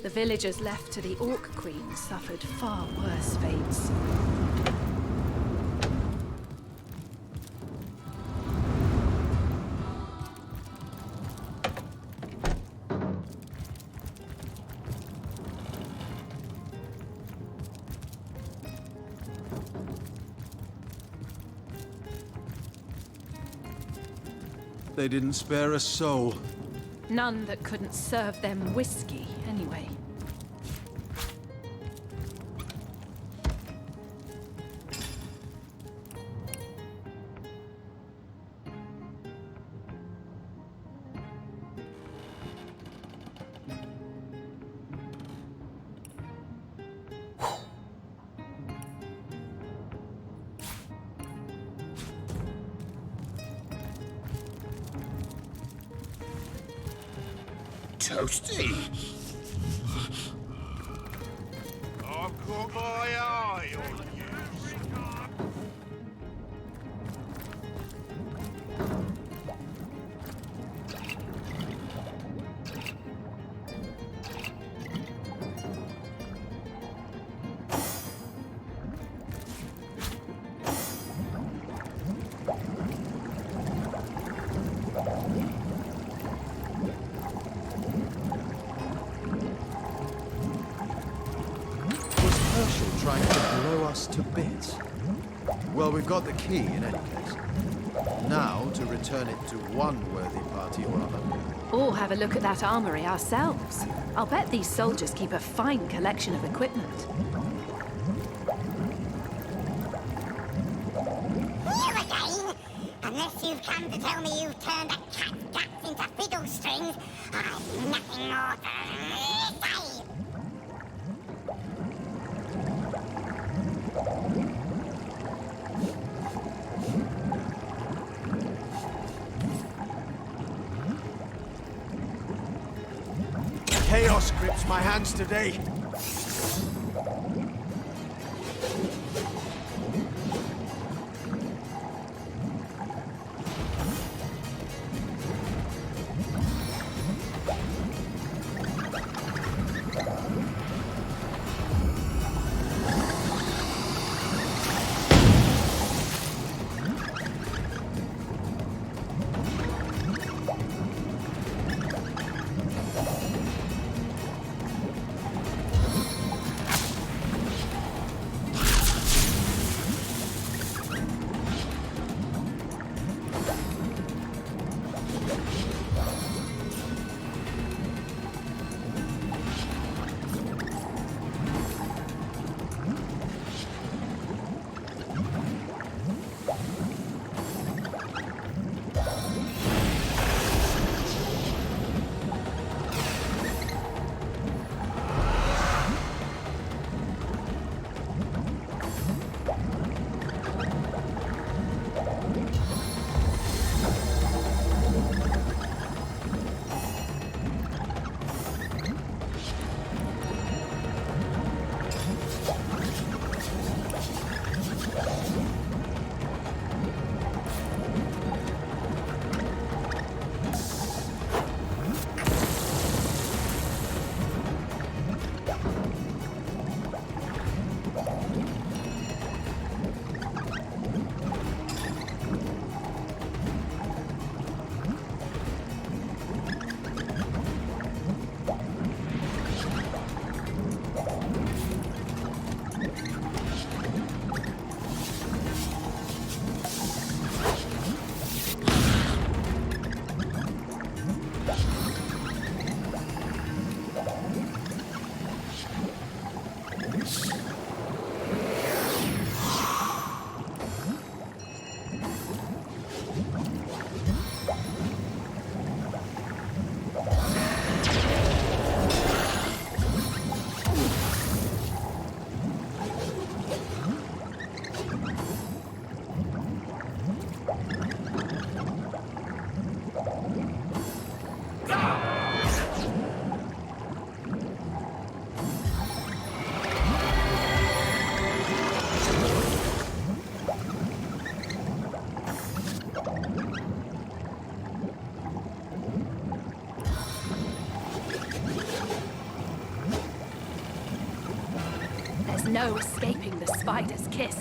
The villagers left to the Orc Queen suffered far worse fates. They didn't spare a soul. None that couldn't serve them whiskey, anyway. Toasty! I've got my eye on you. Trying to blow us to bits. Well, we've got the key in any case. Now to return it to one worthy party or other. Or have a look at that armory ourselves. I'll bet these soldiers keep a fine collection of equipment. Here again! Unless you've come to tell me you've turned a cat's guts into fiddle strings, I've nothing more to say! Chaos grips my hands today. There's no escaping the spider's kiss.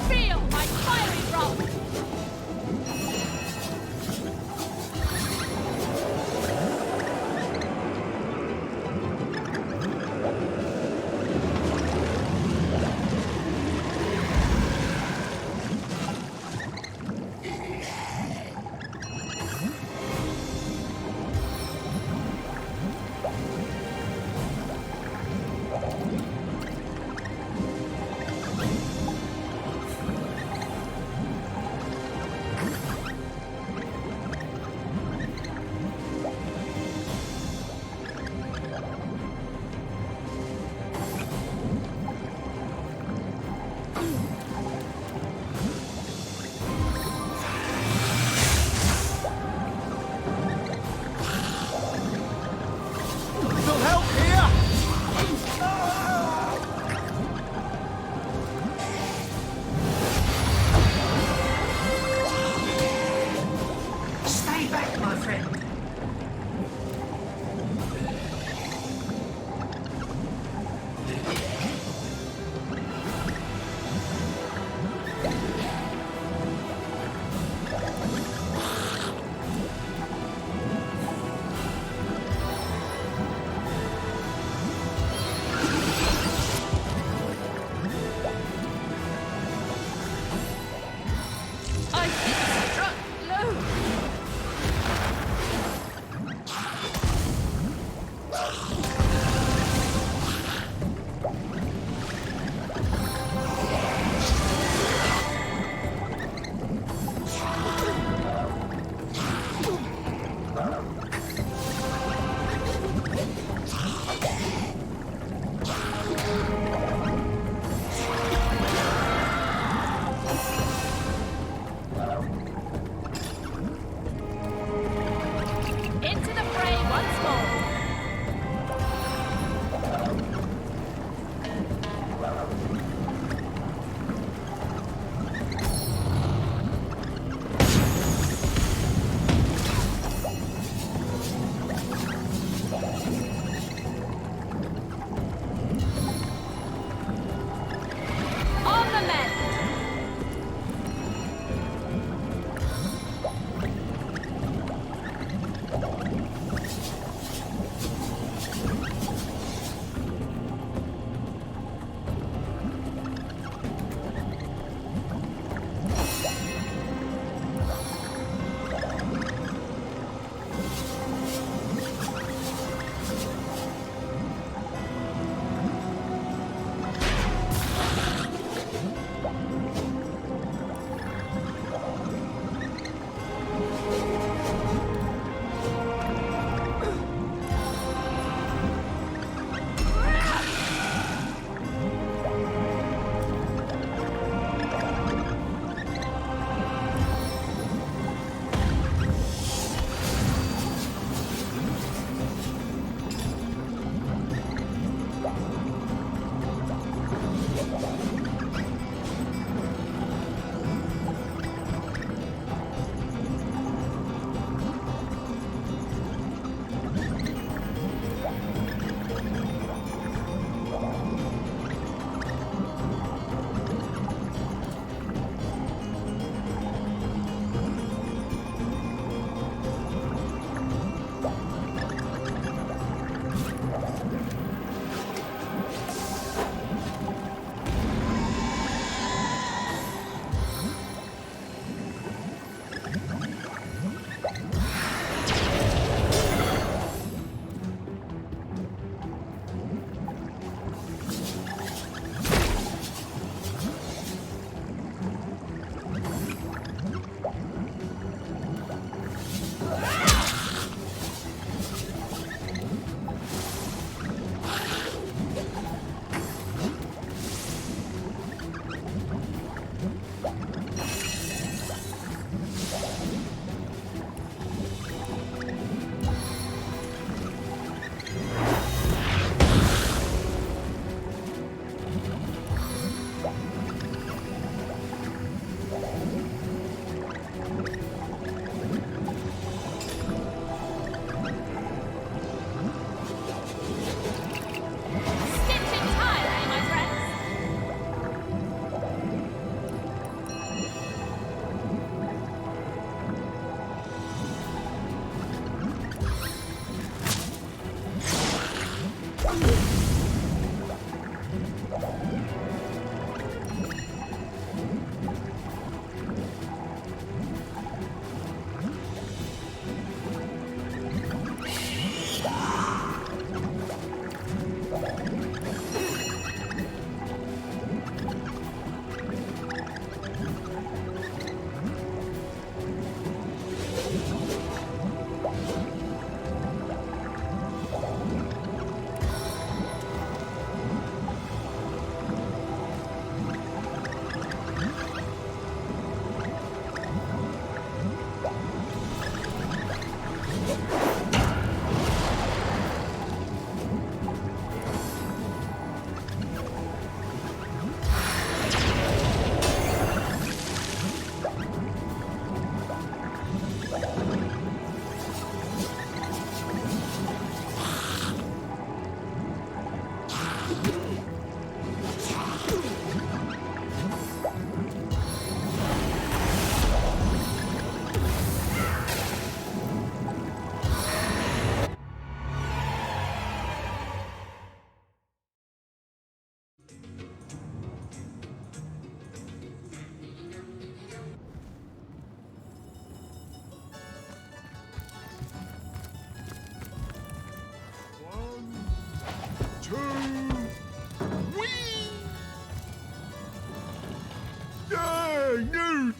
Feel my fiery rock!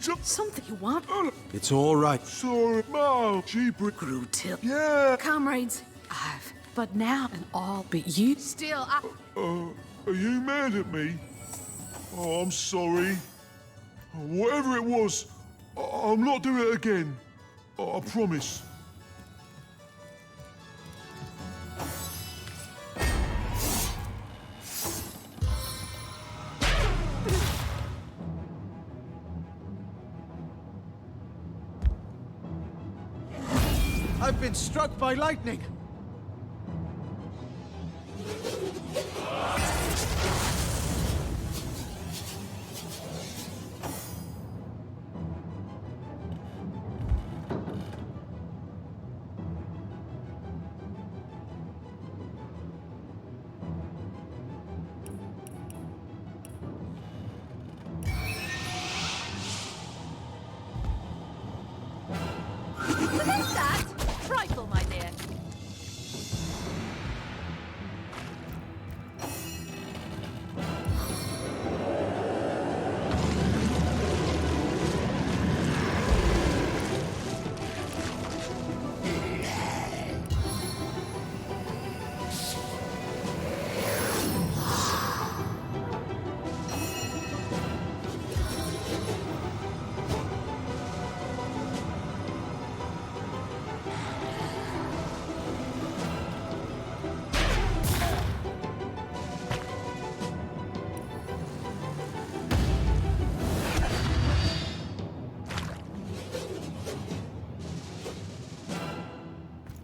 Something you want? It's all right. Sorry, Ma. Cheaper. Grew till. Yeah. Comrades, I've. But now, and all but you. Still, Are you mad at me? Oh, I'm sorry. Whatever it was, I'm not doing it again. I promise. I've been struck by lightning. What's that? Trifle, my dear.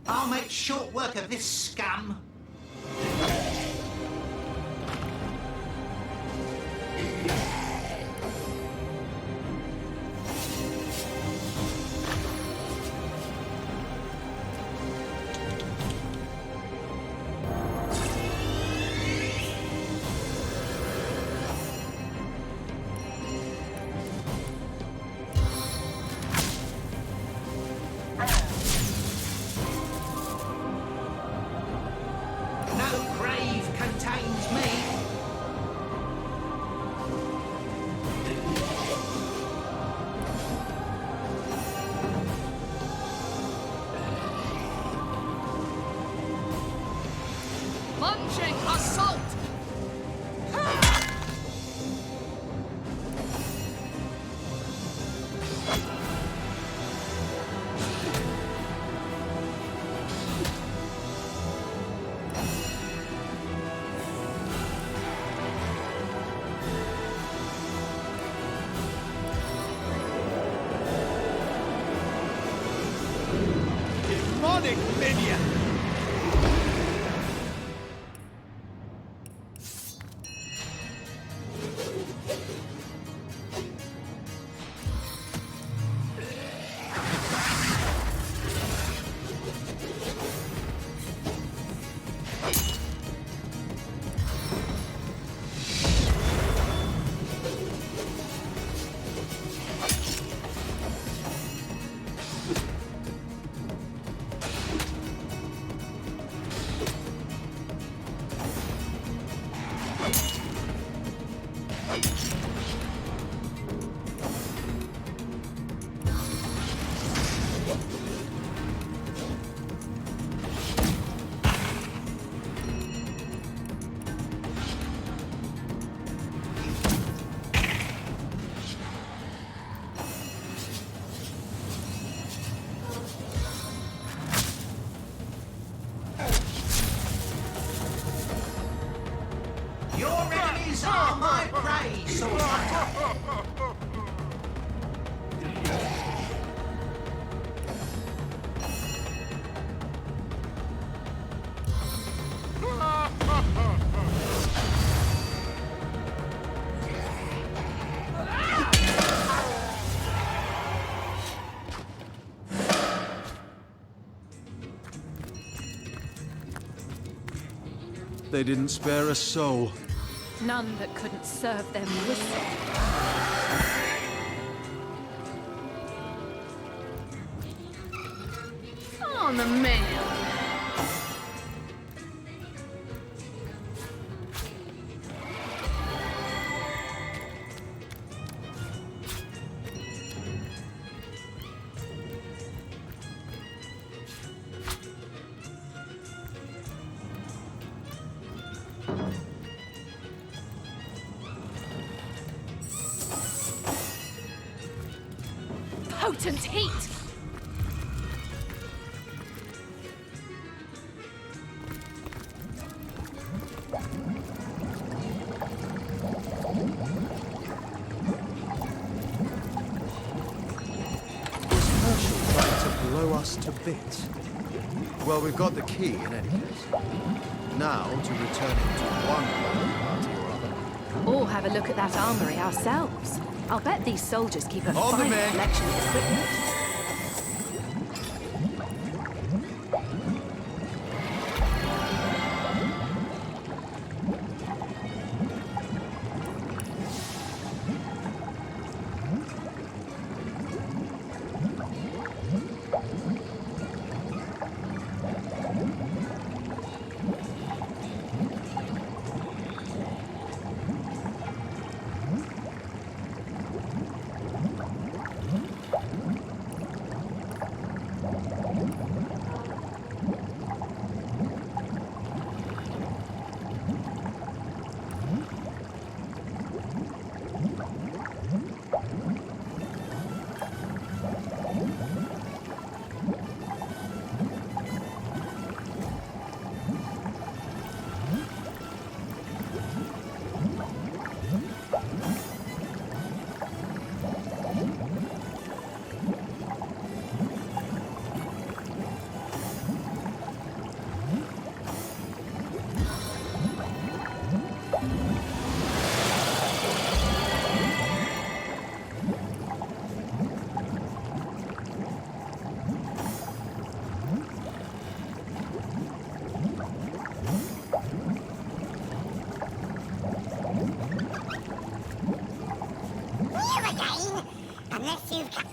I'll make short work of this scum. No grave contains me. Launching assault! Demonic minion! Your enemies are my prey, Sword Hunter. They didn't spare a soul. None that couldn't serve them whistle. On the man. mutant heat! Trying to blow us to bits. Well, we've got the key in any case. Now to return it to one party or other. Or have a look at that armory ourselves. I'll bet these soldiers keep a On the fine men. collection of equipment. You again? Unless you've come...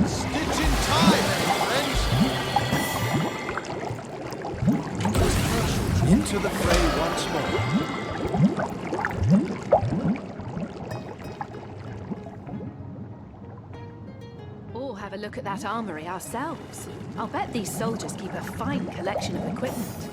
Stitch in time, friends! Into the fray once more. Or have a look at that armory ourselves. I'll bet these soldiers keep a fine collection of equipment.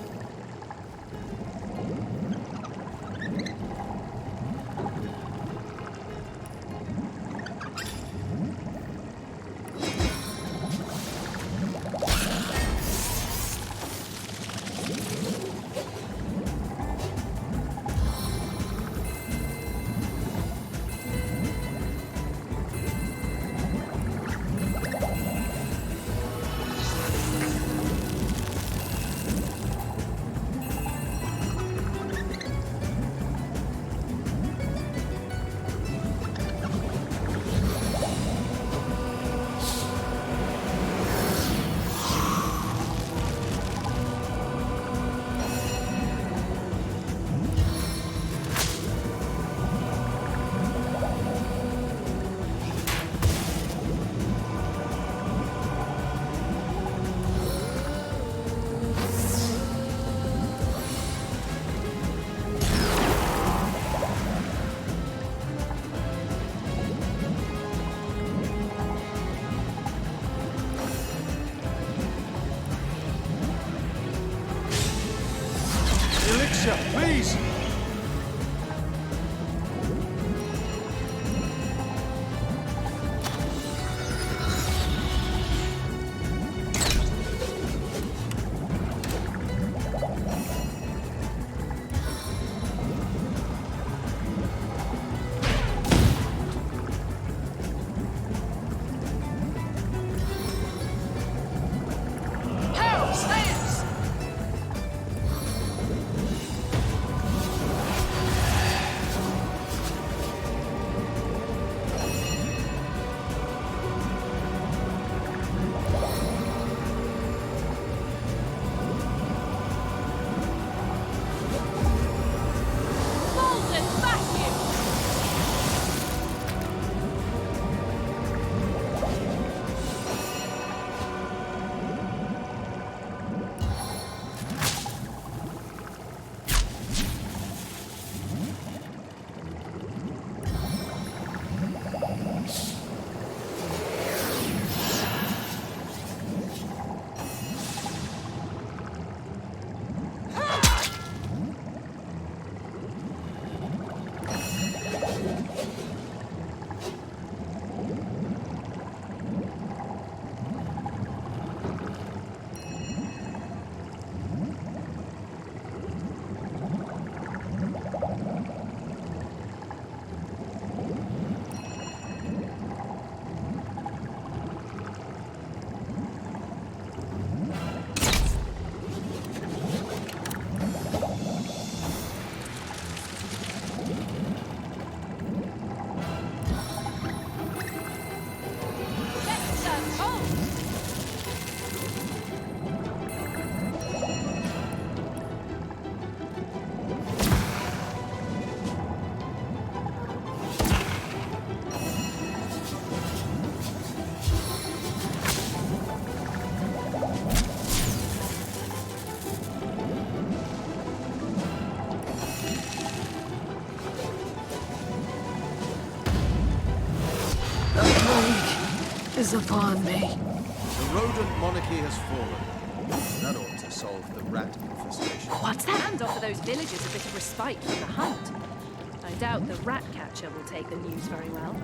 is upon me. The rodent monarchy has fallen. That ought to solve the rat infestation. What's that? And offer those villagers a bit of respite from the hunt. I doubt the rat catcher will take the news very well.